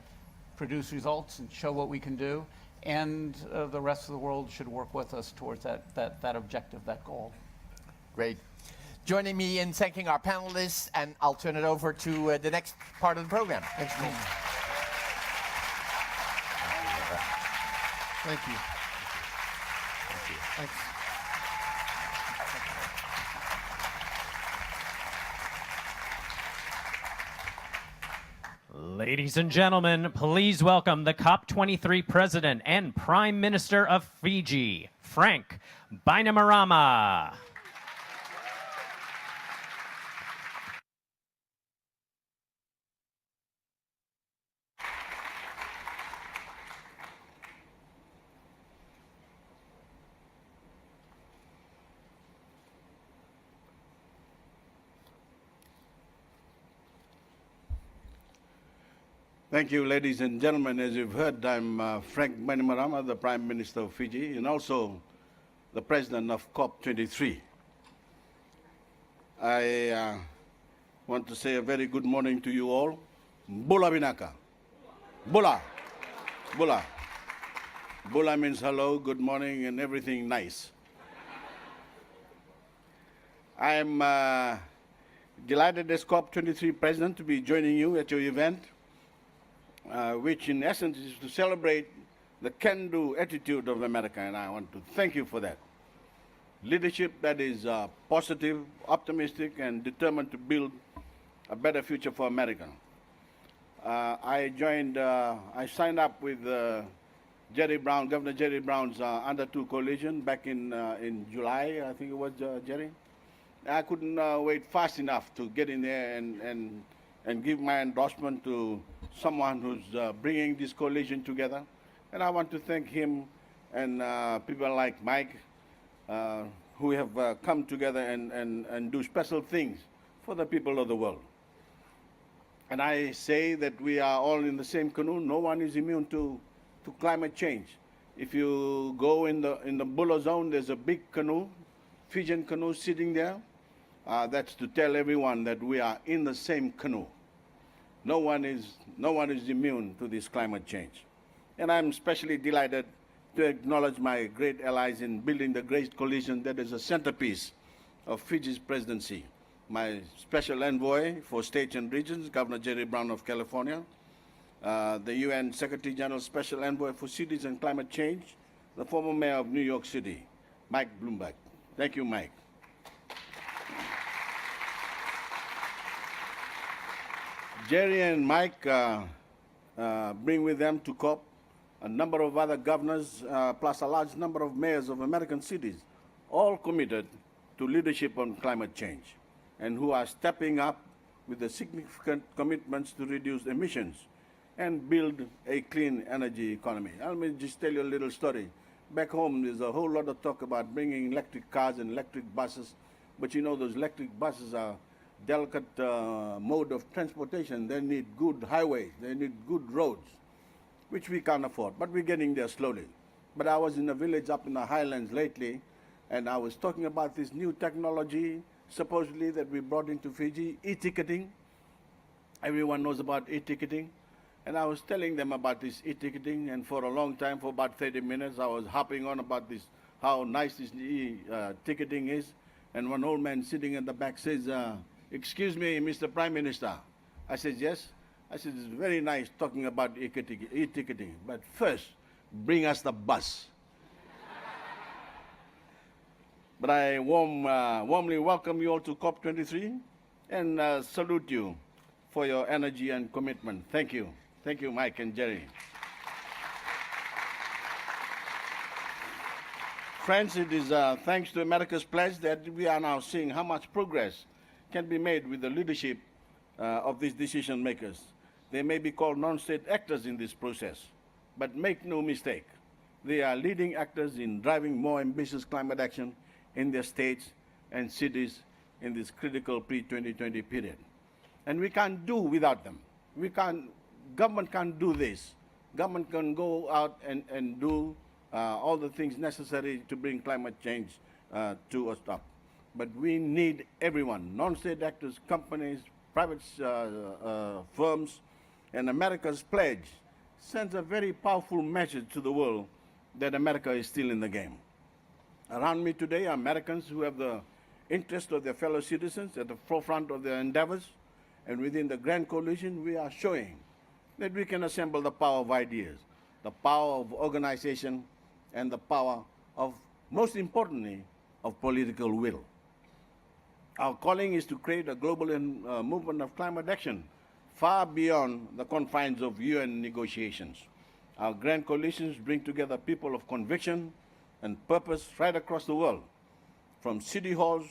produce results and show what we can do, and the rest of the world should work with us towards that objective, that goal. Great. Joining me in thanking our panelists, and I'll turn it over to the next part of the program. Thanks, Paul. Thank you. Thanks. Ladies Ladies and gentlemen, please welcome the COP23 President and Prime Minister of Fiji, Frank Bainimarama. Thank you, ladies and gentlemen. As you've heard, I'm Frank Bainimarama, the Prime Minister of Fiji, and also the President of COP23. I want to say a very good morning to you all. Bula Binaka. Bula. Bula. Bula means hello, good morning, and everything nice. I'm delighted as COP23 President to be joining you at your event, which in essence is to celebrate the can-do attitude of America, and I want to thank you for that. Leadership that is positive, optimistic, and determined to build a better future for America. I signed up with Jerry Brown, Governor Jerry Brown's Under 2 coalition back in July, I think it was, Jerry. I couldn't wait fast enough to get in there and give my endorsement to someone who's bringing this coalition together. And I want to thank him and people like Mike who have come together and do special things for the people of the world. And I say that we are all in the same canoe. No one is immune to climate change. If you go in the Bula zone, there's a big canoe, Fijian canoe sitting there. That's to tell everyone that we are in the same canoe. No one is immune to this climate change. And I'm especially delighted to acknowledge my great allies in building the great coalition that is a centerpiece of Fiji's presidency. My special envoy for states and regions, Governor Jerry Brown of California, the UN Secretary General Special Envoy for Cities and Climate Change, the former mayor of New York City, Mike Bloomberg. Thank you, Mike. Jerry and Mike bring with them to COP a number of other governors, plus a large number of mayors of American cities, all committed to leadership on climate change, and who are stepping up with the significant commitments to reduce emissions and build a clean energy economy. Let me just tell you a little story. Back home, there's a whole lot of talk about bringing electric cars and electric buses, but you know those electric buses are delicate mode of transportation. They need good highways, they need good roads, which we can't afford, but we're getting there slowly. But I was in a village up in the highlands lately, and I was talking about this new technology, supposedly that we brought into Fiji, e-ticketing. Everyone knows about e-ticketing. And I was telling them about this e-ticketing, and for a long time, for about 30 minutes, I was harping on about this, how nice this e-ticketing is. And one old man sitting in the back says, "Excuse me, Mr. Prime Minister." I said, "Yes." I said, "It's very nice talking about e-ticketing, but first, bring us the bus." But I warmly welcome you all to COP23 and salute you for your energy and commitment. Thank you. Thank you, Mike and Jerry. Friends, it is thanks to America's pledge that we are now seeing how much progress can be made with the leadership of these decision makers. They may be called non-state actors in this process, but make no mistake, they are leading actors in driving more ambitious climate action in their states and cities in this critical pre-2020 period. And we can't do without them. Government can't do this. Government can go out and do all the things necessary to bring climate change to a stop. But we need everyone, non-state actors, companies, private firms, and America's pledge sends a very powerful message to the world that America is still in the game. Around me today are Americans who have the interest of their fellow citizens at the forefront of their endeavors, and within the Grand Coalition, we are showing that we can assemble the power of ideas, the power of organization, and the power of, most importantly, of political will. Our calling is to create a global movement of climate action far beyond the confines of UN negotiations. Our grand coalitions bring together people of conviction and purpose right across the world, from city halls,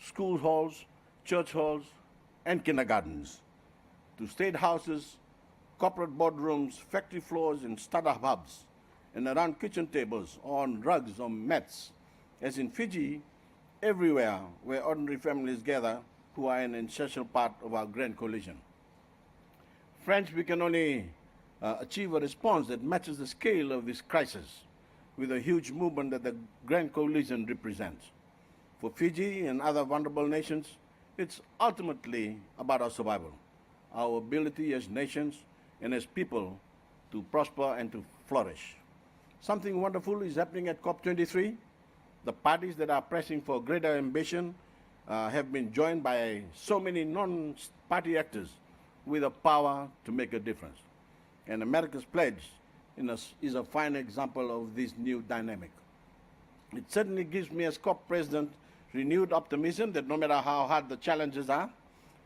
school halls, church halls, and kindergartens, to state houses, corporate boardrooms, factory floors, and startup hubs, and around kitchen tables, or on rugs or mats, as in Fiji, everywhere where ordinary families gather who are an essential part of our grand coalition. Friends, we can only achieve a response that matches the scale of this crisis with a huge movement that the Grand Coalition represents. For Fiji and other vulnerable nations, it's ultimately about our survival, our ability as nations and as people to prosper and to flourish. Something wonderful is happening at COP23. The parties that are pressing for greater ambition have been joined by so many non-party actors with the power to make a difference. And America's pledge is a fine example of this new dynamic. It certainly gives me, as COP president, renewed optimism that no matter how hard the challenges are,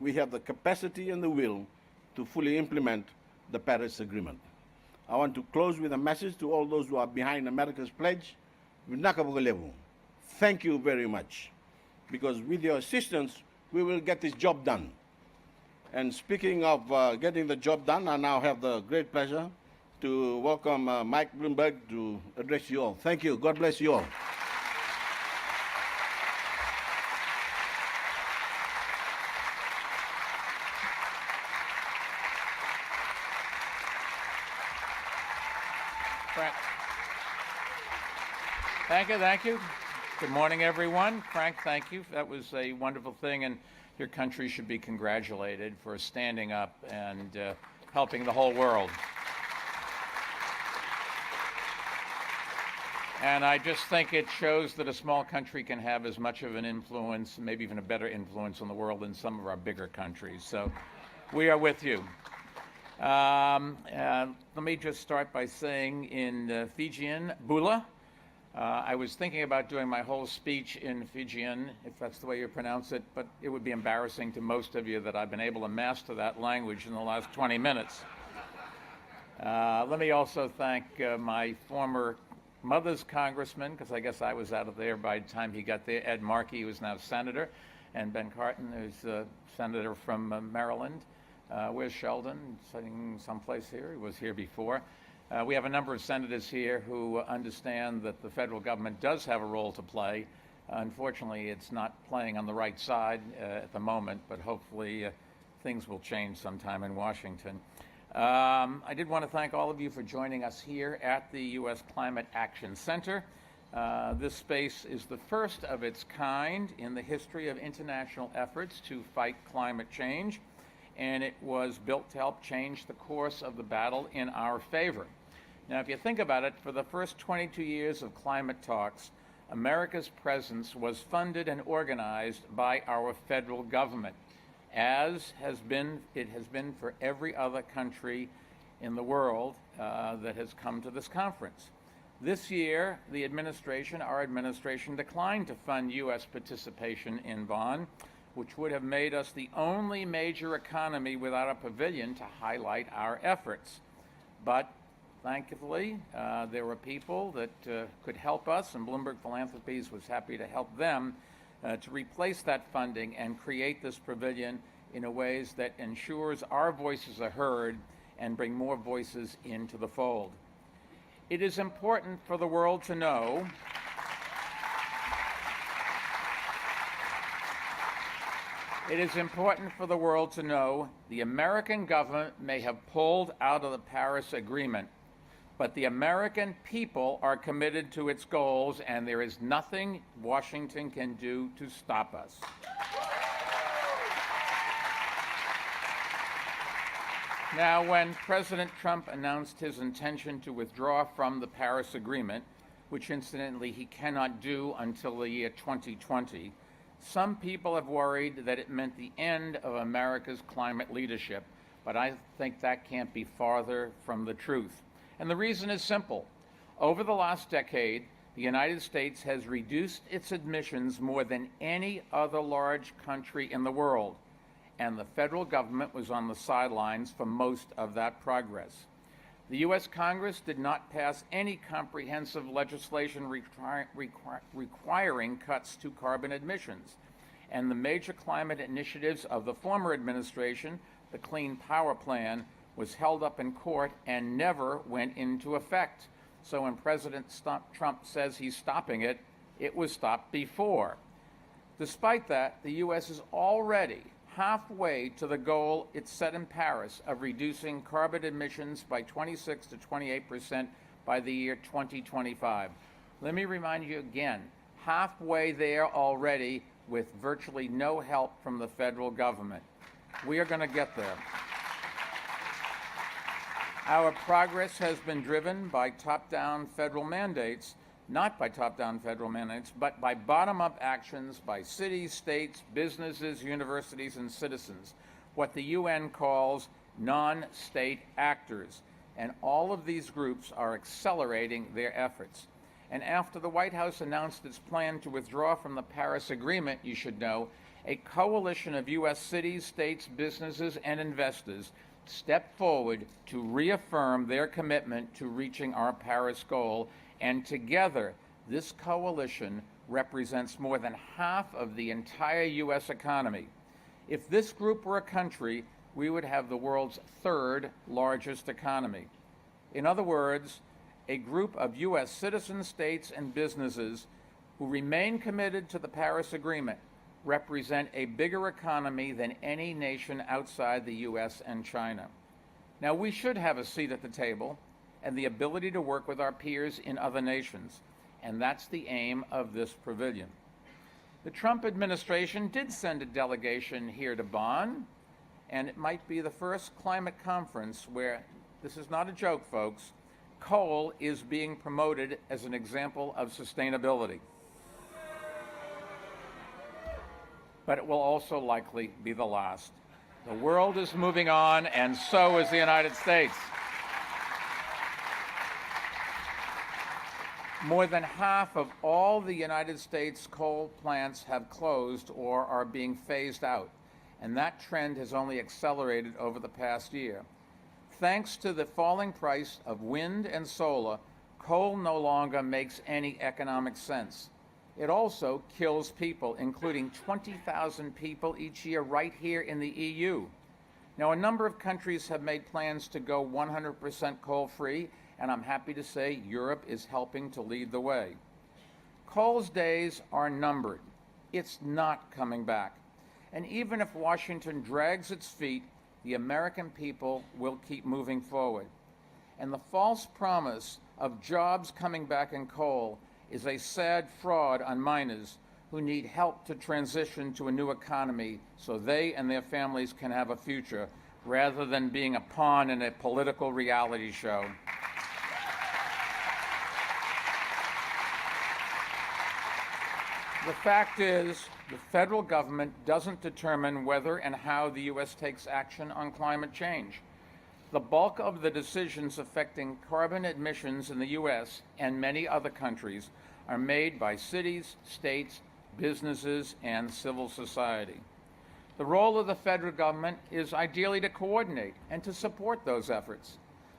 we have the capacity and the will to fully implement the Paris Agreement. I want to close with a message to all those who are behind America's pledge. Thank you very much, because with your assistance, we will get this job done. And speaking of getting the job done, I now have the great pleasure to welcome Mike Bloomberg to address you all. Thank you. God bless you all. Frank. Thank you. Good morning, everyone. Frank, thank you. That was a wonderful thing, and your country should be congratulated for standing up and helping the whole world. And I just think it shows that a small country can have as much of an influence, maybe even a better influence on the world than some of our bigger countries. So we are with you. Let me just start by saying in Fijian, Bula. I was thinking about doing my whole speech in Fijian, if that's the way you pronounce it, but it would be embarrassing to most of you that I've been able to master that language in the last 20 minutes. Let me also thank my former mother's congressman, because I guess I was out of there by the time he got there, Ed Markey, who is now senator, and Ben Cardin, who's a senator from Maryland. Where's Sheldon? Sitting someplace here. He was here before. We have a number of senators here who understand that the federal government does have a role to play. Unfortunately, it's not playing on the right side at the moment, but hopefully things will change sometime in Washington. I did want to thank all of you for joining us here at the U.S. Climate Action Center. This space is the first of its kind in the history of international efforts to fight climate change, and it was built to help change the course of the battle in our favor. Now, if you think about it, for the first 22 years of climate talks, America's presence was funded and organized by our federal government, as it has been for every other country in the world that has come to this conference. This year, our administration declined to fund U.S. participation in Bonn, which would have made us the only major economy without a pavilion to highlight our efforts. But thankfully, there were people that could help us, and Bloomberg Philanthropies was happy to help them to replace that funding and create this pavilion in a ways that ensures our voices are heard and bring more voices into the fold. It is important for the world to know the American government may have pulled out of the Paris Agreement, but the American people are committed to its goals, and there is nothing Washington can do to stop us. Now, when President Trump announced his intention to withdraw from the Paris Agreement, which incidentally he cannot do until the year 2020, some people have worried that it meant the end of America's climate leadership, but I think that can't be farther from the truth. And the reason is simple. Over the last decade, the United States has reduced its emissions more than any other large country in the world. and the federal government was on the sidelines for most of that progress. The U.S. Congress did not pass any comprehensive legislation requiring cuts to carbon emissions, and the major climate initiatives of the former administration, the Clean Power Plan, was held up in court and never went into effect. So when President Trump says he's stopping it, it was stopped before. Despite that, the U.S. is already halfway to the goal it set in Paris of reducing carbon emissions by 26 to 28% by the year 2025. Let me remind you again, halfway there already with virtually no help from the federal government. We are going to get there. Our progress has been driven by top-down federal mandates, not by top-down federal mandates, but by bottom-up actions by cities, states, businesses, universities, and citizens, what the UN calls non-state actors. And all of these groups are accelerating their efforts. And after the White House announced its plan to withdraw from the Paris Agreement, you should know, a coalition of U.S. cities, states, businesses, and investors stepped forward to reaffirm their commitment to reaching our Paris goal. And together, this coalition represents more than half of the entire U.S. economy. If this group were a country, we would have the world's third largest economy. In other words, a group of U.S. citizens, states, and businesses who remain committed to the Paris Agreement represent a bigger economy than any nation outside the U.S. and China. Now, we should have a seat at the table and the ability to work with our peers in other nations, and that's the aim of this pavilion. The Trump administration did send a delegation here to Bonn, and it might be the first climate conference where, this is not a joke, folks, coal is being promoted as an example of sustainability. But it will also likely be the last. The world is moving on, and so is the United States. More than half of all the United States coal plants have closed or are being phased out, and that trend has only accelerated over the past year. Thanks to the falling price of wind and solar, coal no longer makes any economic sense. It also kills people, including 20,000 people each year right here in the EU. Now, a number of countries have made plans to go 100% coal-free, and I'm happy to say Europe is helping to lead the way. Coal's days are numbered. It's not coming back. And even if Washington drags its feet, the American people will keep moving forward. And the false promise of jobs coming back in coal is a sad fraud on miners who need help to transition to a new economy so they and their families can have a future, rather than being a pawn in a political reality show. The fact is, the federal government doesn't determine whether and how the U.S. takes action on climate change. The bulk of the decisions affecting carbon emissions in the U.S. and many other countries are made by cities, states, businesses, and civil society. The role of the federal government is ideally to coordinate and to support those efforts.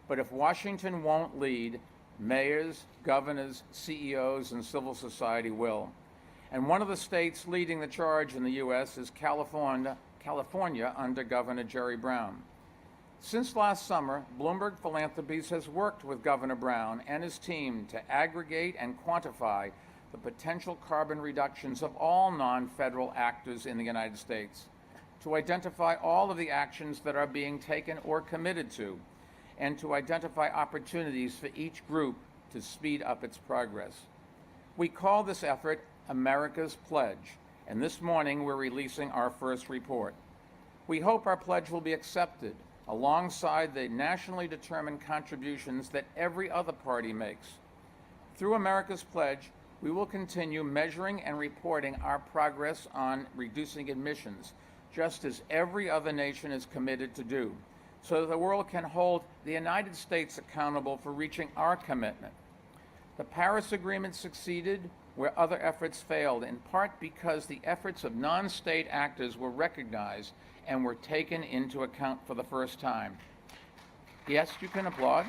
But if Washington won't lead, mayors, governors, CEOs, and civil society will. And one of the states leading the charge in the U.S. is California under Governor Jerry Brown. Since last summer, Bloomberg Philanthropies has worked with Governor Brown and his team to aggregate and quantify the potential carbon reductions of all non-federal actors in the United States, to identify all of the actions that are being taken or committed to, and to identify opportunities for each group to speed up its progress. We call this effort America's Pledge, and this morning we're releasing our first report. We hope our pledge will be accepted alongside the nationally determined contributions that every other party makes. Through America's Pledge, we will continue measuring and reporting our progress on reducing emissions, just as every other nation is committed to do, so that the world can hold the United States accountable for reaching our commitment. The Paris Agreement succeeded where other efforts failed, in part because the efforts of non-state actors were recognized and were taken into account for the first time. Yes, you can applaud.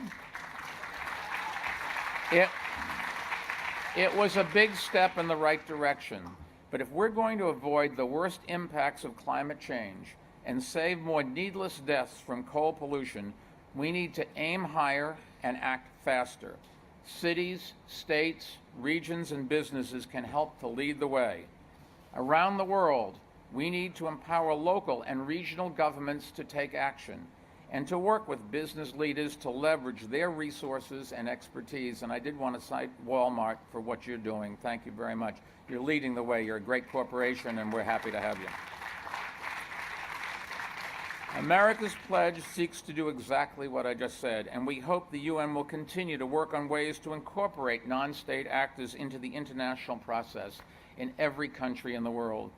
It was a big step in the right direction, but if we're going to avoid the worst impacts of climate change and save more needless deaths from coal pollution, we need to aim higher and act faster. Cities, states, regions, and businesses can help to lead the way. Around the world, we need to empower local and regional governments to take action and to work with business leaders to leverage their resources and expertise. And I did want to cite Walmart for what you're doing. Thank you very much. You're leading the way. You're a great corporation, and we're happy to have you. America's pledge seeks to do exactly what I just said, and we hope the UN will continue to work on ways to incorporate non-state actors into the international process in every country in the world.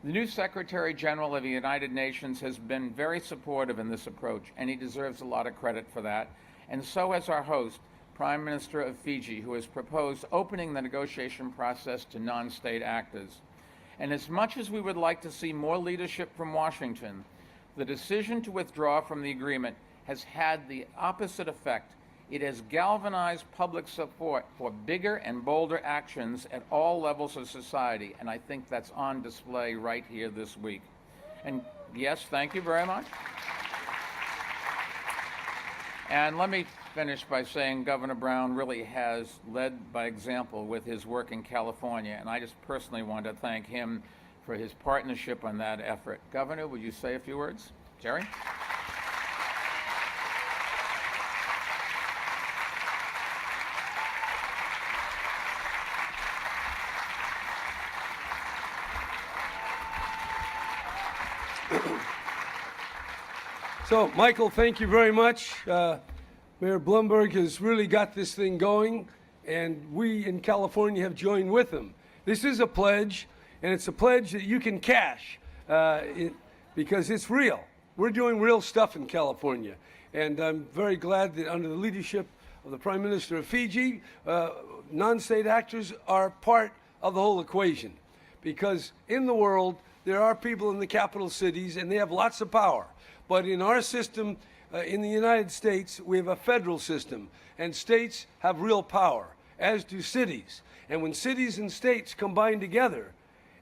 The new Secretary General of the United Nations has been very supportive in this approach, and he deserves a lot of credit for that. And so has our host, Prime Minister of Fiji, who has proposed opening the negotiation process to non-state actors. And as much as we would like to see more leadership from Washington, the decision to withdraw from the agreement has had the opposite effect. It has galvanized public support for bigger and bolder actions at all levels of society, and I think that's on display right here this week. And yes, thank you very much. And let me finish by saying Governor Brown really has led by example with his work in California, and I just personally want to thank him for his partnership on that effort. Governor, would you say a few words? Jerry? So, Michael, thank you very much. Mayor Bloomberg has really got this thing going, and we in California have joined with him. This is a pledge, and it's a pledge that you can cash because it's real. We're doing real stuff in California, and I'm very glad that under the leadership of the Prime Minister of Fiji, non-state actors are part of the whole equation, because in the world, there are people in the capital cities, and they have lots of power. But in our system, in the United States, we have a federal system, and states have real power, as do cities. And when cities and states combine together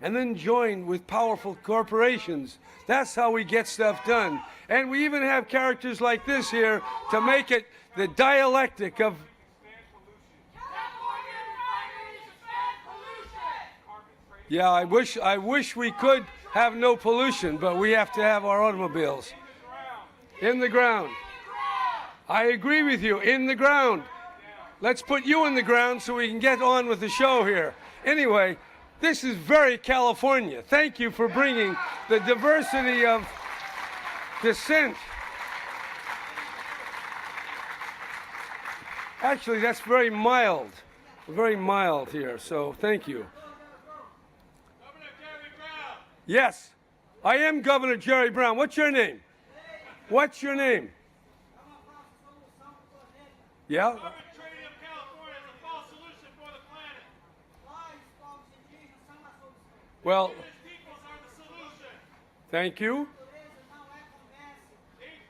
and then join with powerful corporations, that's how we get stuff done. And we even have characters like this here to make it the dialectic of... Yeah, I wish we could have no pollution, but we have to have our automobiles. In the ground. I agree with you, in the ground. Let's put you in the ground so we can get on with the show here. Anyway, this is very California. Thank you for bringing the diversity of dissent. Actually, that's very mild here, so thank you. Governor Jerry Brown. Yes, I am Governor Jerry Brown. What's your name? What's your name? Yeah? Treaty of Carbon is a false solution for the planet. Well, Indigenous peoples are the solution. thank you.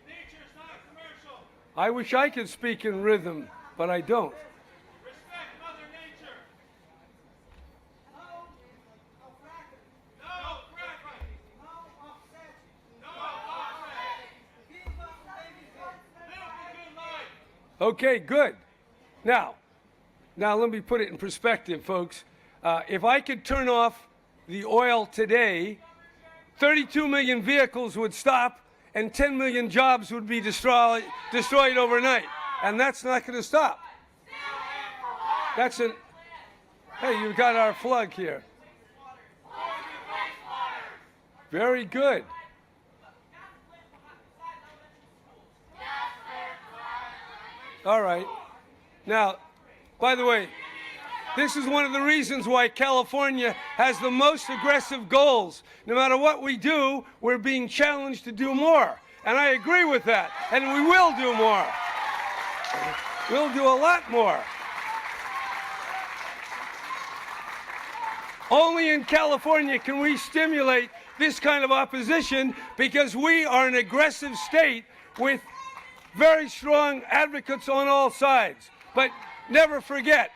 Nature is not commercial. I wish I could speak in rhythm, but I don't. Respect Mother Nature. No fracking. No offset. Live a good life. Okay, good. Now let me put it in perspective, folks. If I could turn off the oil today, 32 million vehicles would stop and 10 million jobs would be destroyed overnight. And that's not going to stop. Hey, you got our plug here. Very good. All right. Now, by the way, this is one of the reasons why California has the most aggressive goals. No matter what we do, we're being challenged to do more. And I agree with that. And we will do more. We'll do a lot more. Only in California can we stimulate this kind of opposition because we are an aggressive state with very strong advocates on all sides. But never forget,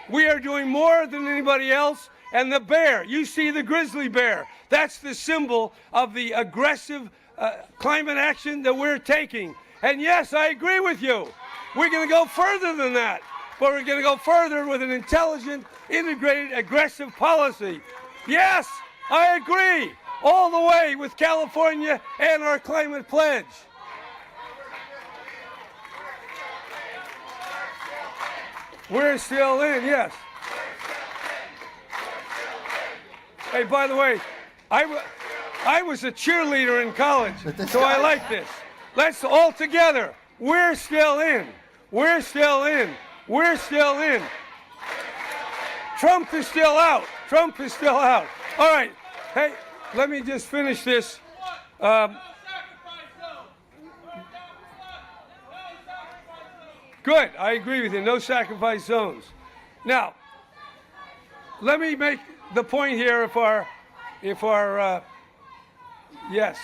we are doing more than anybody else. And the bear, you see the grizzly bear, that's the symbol of the aggressive climate action that we're taking. And yes, I agree with you. We're going to go further than that. But we're going to go further with an intelligent, integrated, aggressive policy. Yes, I agree. All the way with California and our climate pledge. We're still in, yes. Hey, by the way, I was a cheerleader in college, so I like this. Let's all together. We're still in. We're still in. We're still in. Trump is still out. Trump is still out. All right. Hey, let me just finish this. Good. I agree with you. No sacrifice zones. Now, let me make the point here if our yes.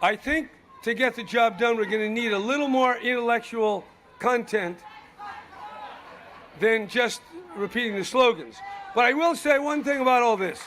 I think to get the job done, we're going to need a little more intellectual content than just repeating the slogans. But I will say one thing about all this.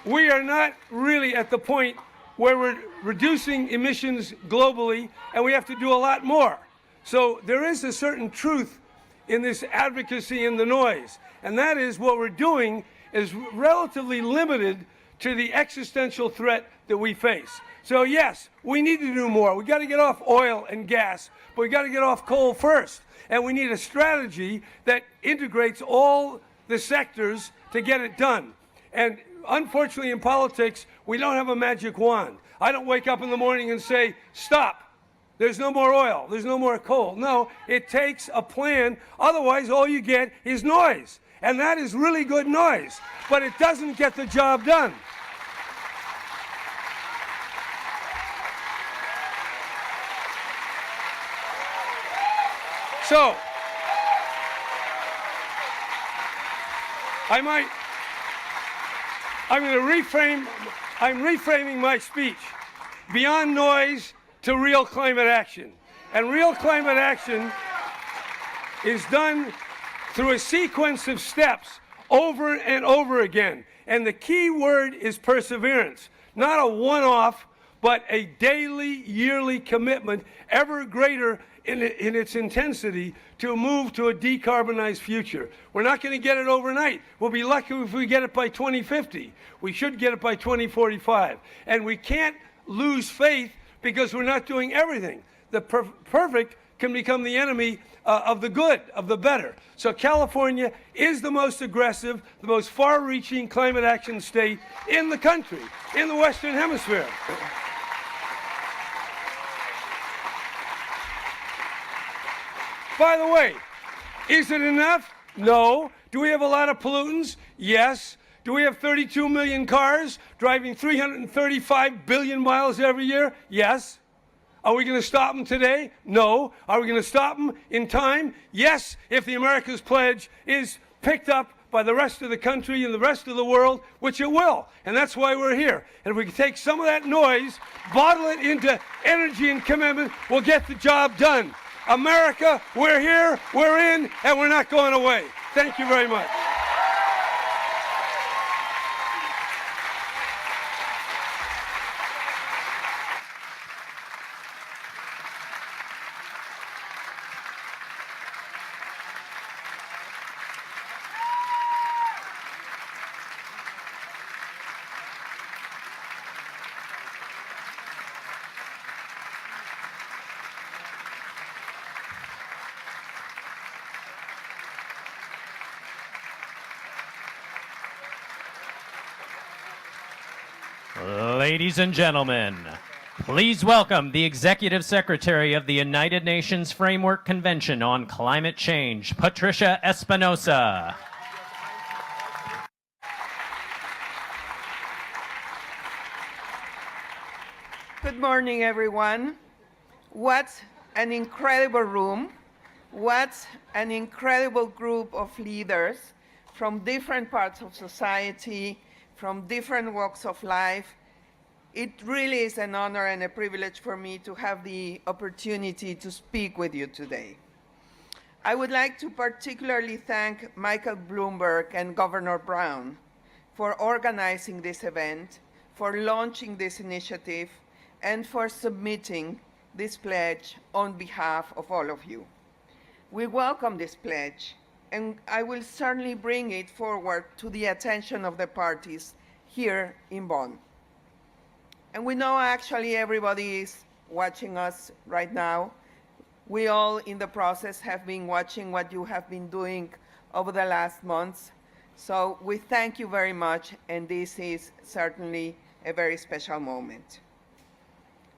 We are not really at the point where we're reducing emissions globally, and we have to do a lot more. So there is a certain truth in this advocacy in the noise, and that is what we're doing is relatively limited to the existential threat that we face. So yes, we need to do more. We got to get off oil and gas, but we got to get off coal first. And we need a strategy that integrates all the sectors to get it done. And unfortunately in politics, we don't have a magic wand. I don't wake up in the morning and say, stop. There's no more oil. There's no more coal. No, it takes a plan. Otherwise, all you get is noise. And that is really good noise. But it doesn't get the job done. So, I'm reframing my speech beyond noise to real climate action. And real climate action is done through a sequence of steps over and over again. And the key word is perseverance, not a one-off, but a daily, yearly commitment, ever greater in its intensity, to move to a decarbonized future. We're not going to get it overnight. We'll be lucky if we get it by 2050. We should get it by 2045. And we can't lose faith because we're not doing everything. The perfect can become the enemy of the good, of the better. So California is the most aggressive, the most far-reaching climate action state in the country, in the Western Hemisphere. By the way, is it enough? No. Do we have a lot of pollutants? Yes. Do we have 32 million cars driving 335 billion miles every year? Yes. Are we going to stop them today? No. Are we going to stop them in time? Yes, if the America's Pledge is picked up by the rest of the country and the rest of the world, which it will. And that's why we're here. And if we can take some of that noise, bottle it into energy and commitment, we'll get the job done. America, we're here, we're in, and we're not going away. Thank you very much. Ladies and gentlemen, please welcome the Executive Secretary of the United Nations Framework Convention on Climate Change, Patricia Espinosa. Good morning, everyone. What an incredible room. What an incredible group of leaders from different parts of society, from different walks of life. It really is an honor and a privilege for me to have the opportunity to speak with you today. I would like to particularly thank Michael Bloomberg and Governor Brown for organizing this event, for launching this initiative, and for submitting this pledge on behalf of all of you. We welcome this pledge, and I will certainly bring it forward to the attention of the parties here in Bonn. And we know actually everybody is watching us right now. We all in the process have been watching what you have been doing over the last months. So we thank you very much, and this is certainly a very special moment.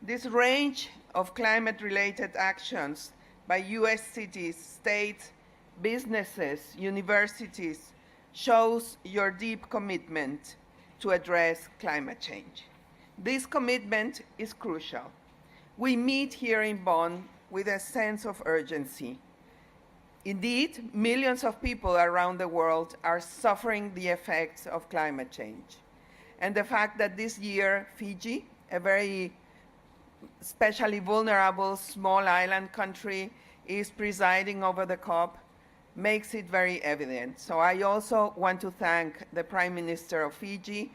This range of climate-related actions by US cities, states, businesses, universities shows your deep commitment to address climate change. This commitment is crucial. We meet here in Bonn with a sense of urgency. Indeed, millions of people around the world are suffering the effects of climate change. And the fact that this year Fiji, a very especially vulnerable small island country, is presiding over the COP makes it very evident. So I also want to thank the Prime Minister of Fiji,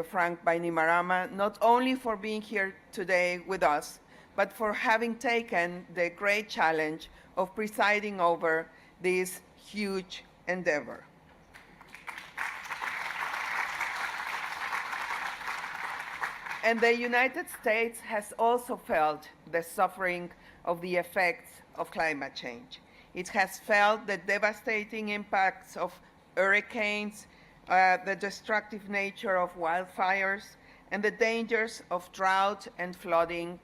Frank Bainimarama, not only for being here today with us, but for having taken the great challenge of presiding over this huge endeavor. And the United States has also felt the suffering of the effects of climate change. It has felt the devastating impacts of hurricanes, the destructive nature of wildfires, and the dangers of drought and flooding.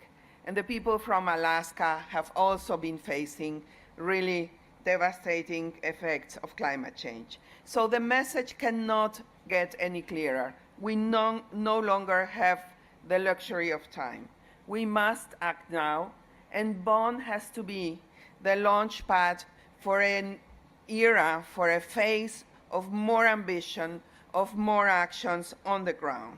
And the people from Alaska have also been facing really devastating effects of climate change. So the message cannot get any clearer. We no longer have the luxury of time. We must act now, and Bonn has to be the launch pad for an era, for a phase of more ambition, of more actions on the ground.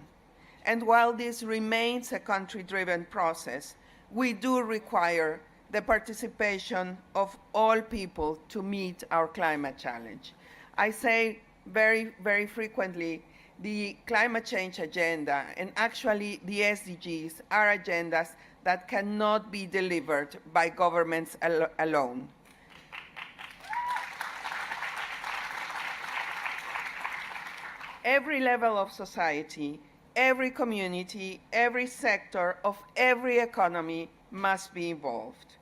And while this remains a country-driven process, we do require the participation of all people to meet our climate challenge. I say very, very frequently, the climate change agenda and actually the SDGs are agendas that cannot be delivered by governments alone. Every level of society, every community, every sector of every economy must be involved.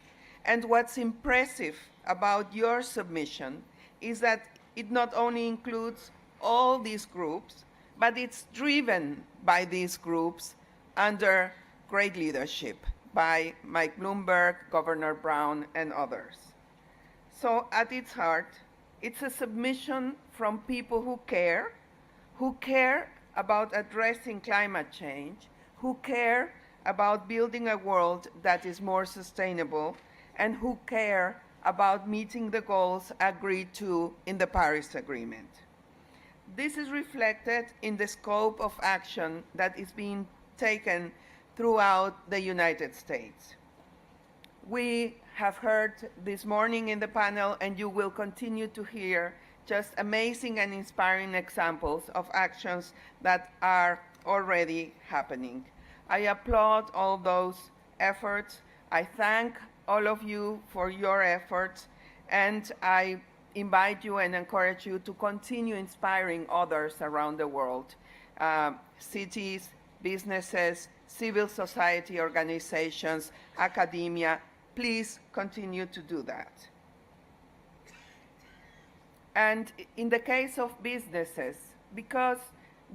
And what's impressive about your submission is that it not only includes all these groups, but it's driven by these groups under great leadership by Mike Bloomberg, Governor Brown, and others. So at its heart, it's a submission from people who care about addressing climate change, who care about building a world that is more sustainable, and who care about meeting the goals agreed to in the Paris Agreement. This is reflected in the scope of action that is being taken throughout the United States. We have heard this morning in the panel, and you will continue to hear, just amazing and inspiring examples of actions that are already happening. I applaud all those efforts. I thank all of you for your efforts, and I invite you and encourage you to continue inspiring others around the world, cities, businesses, civil society organizations, academia. Please continue to do that. And in the case of businesses, because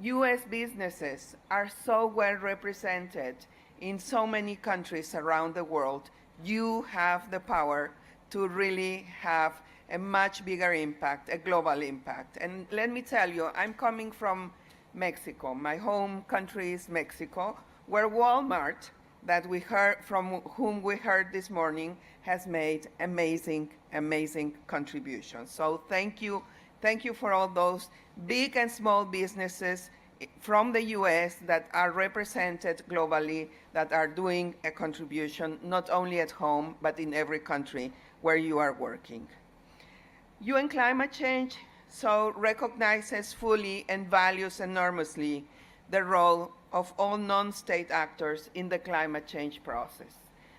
US businesses are so well represented in so many countries around the world, you have the power to really have a much bigger impact, a global impact. And let me tell you, I'm coming from Mexico. My home country is Mexico, where Walmart, that we heard, from whom we heard this morning, has made amazing, amazing contributions. So thank you for all those big and small businesses from the US that are represented globally, that are doing a contribution not only at home, but in every country where you are working. UN Climate Change recognizes fully and values enormously the role of all non-state actors in the climate change process.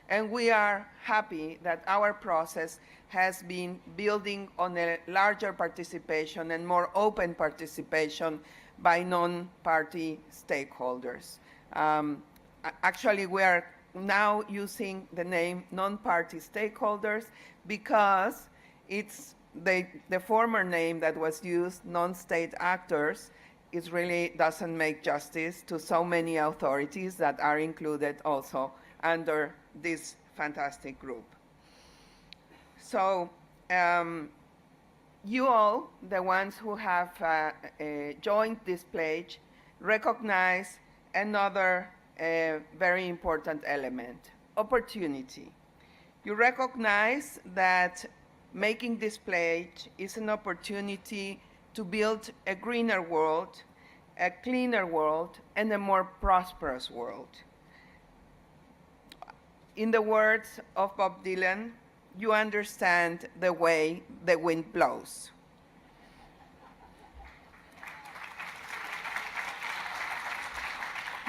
And we are happy that our process has been building on a larger participation and more open participation by non-party stakeholders. Actually, we are now using the name non-party stakeholders because it's the former name that was used, non-state actors, it really doesn't make justice to so many authorities that are included also under this fantastic group. So you all, the ones who have joined this pledge, recognize another very important element, opportunity. You recognize that making this pledge is an opportunity to build a greener world, a cleaner world, and a more prosperous world. In the words of Bob Dylan, you understand the way the wind blows.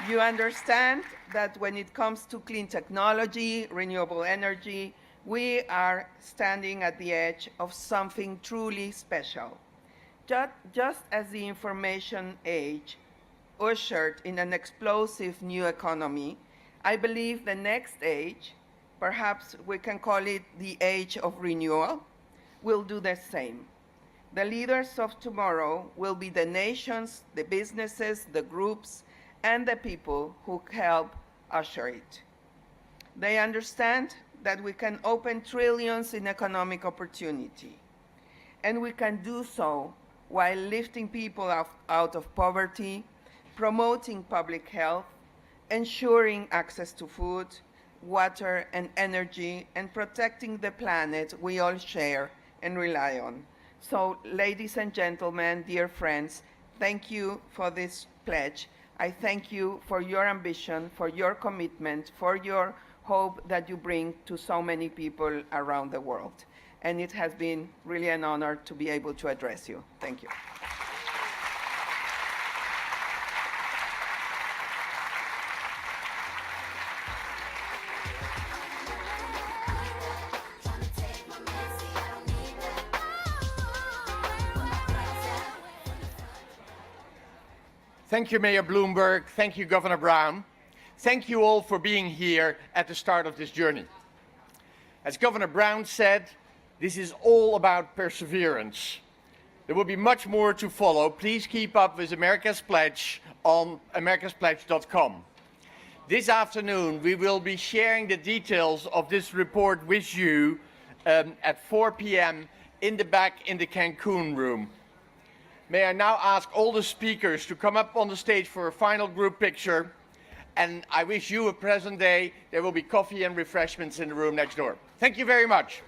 You understand that when it comes to clean technology, renewable energy, we are standing at the edge of something truly special. Just as the information age ushered in an explosive new economy, I believe the next age, perhaps we can call it the age of renewal, will do the same. The leaders of tomorrow will be the nations, the businesses, the groups, and the people who help usher it. They understand that we can open trillions in economic opportunity, and we can do so while lifting people out of poverty, promoting public health, ensuring access to food, water, and energy, and protecting the planet we all share and rely on. So, ladies and gentlemen, dear friends, thank you for this pledge. I thank you for your ambition, for your commitment, for your hope that you bring to so many people around the world. And it has been really an honor to be able to address you. Thank you. Thank you, Mayor Bloomberg. Thank you, Governor Brown. Thank you all for being here at the start of this journey. As Governor Brown said, this is all about perseverance. There will be much more to follow. Please keep up with America's Pledge on americaspledge.com. This afternoon, we will be sharing the details of this report with you at 4 p.m. in the back in the Cancun room. May I now ask all the speakers to come up on the stage for a final group picture. And I wish you a pleasant day. There will be coffee and refreshments in the room next door. Thank you very much.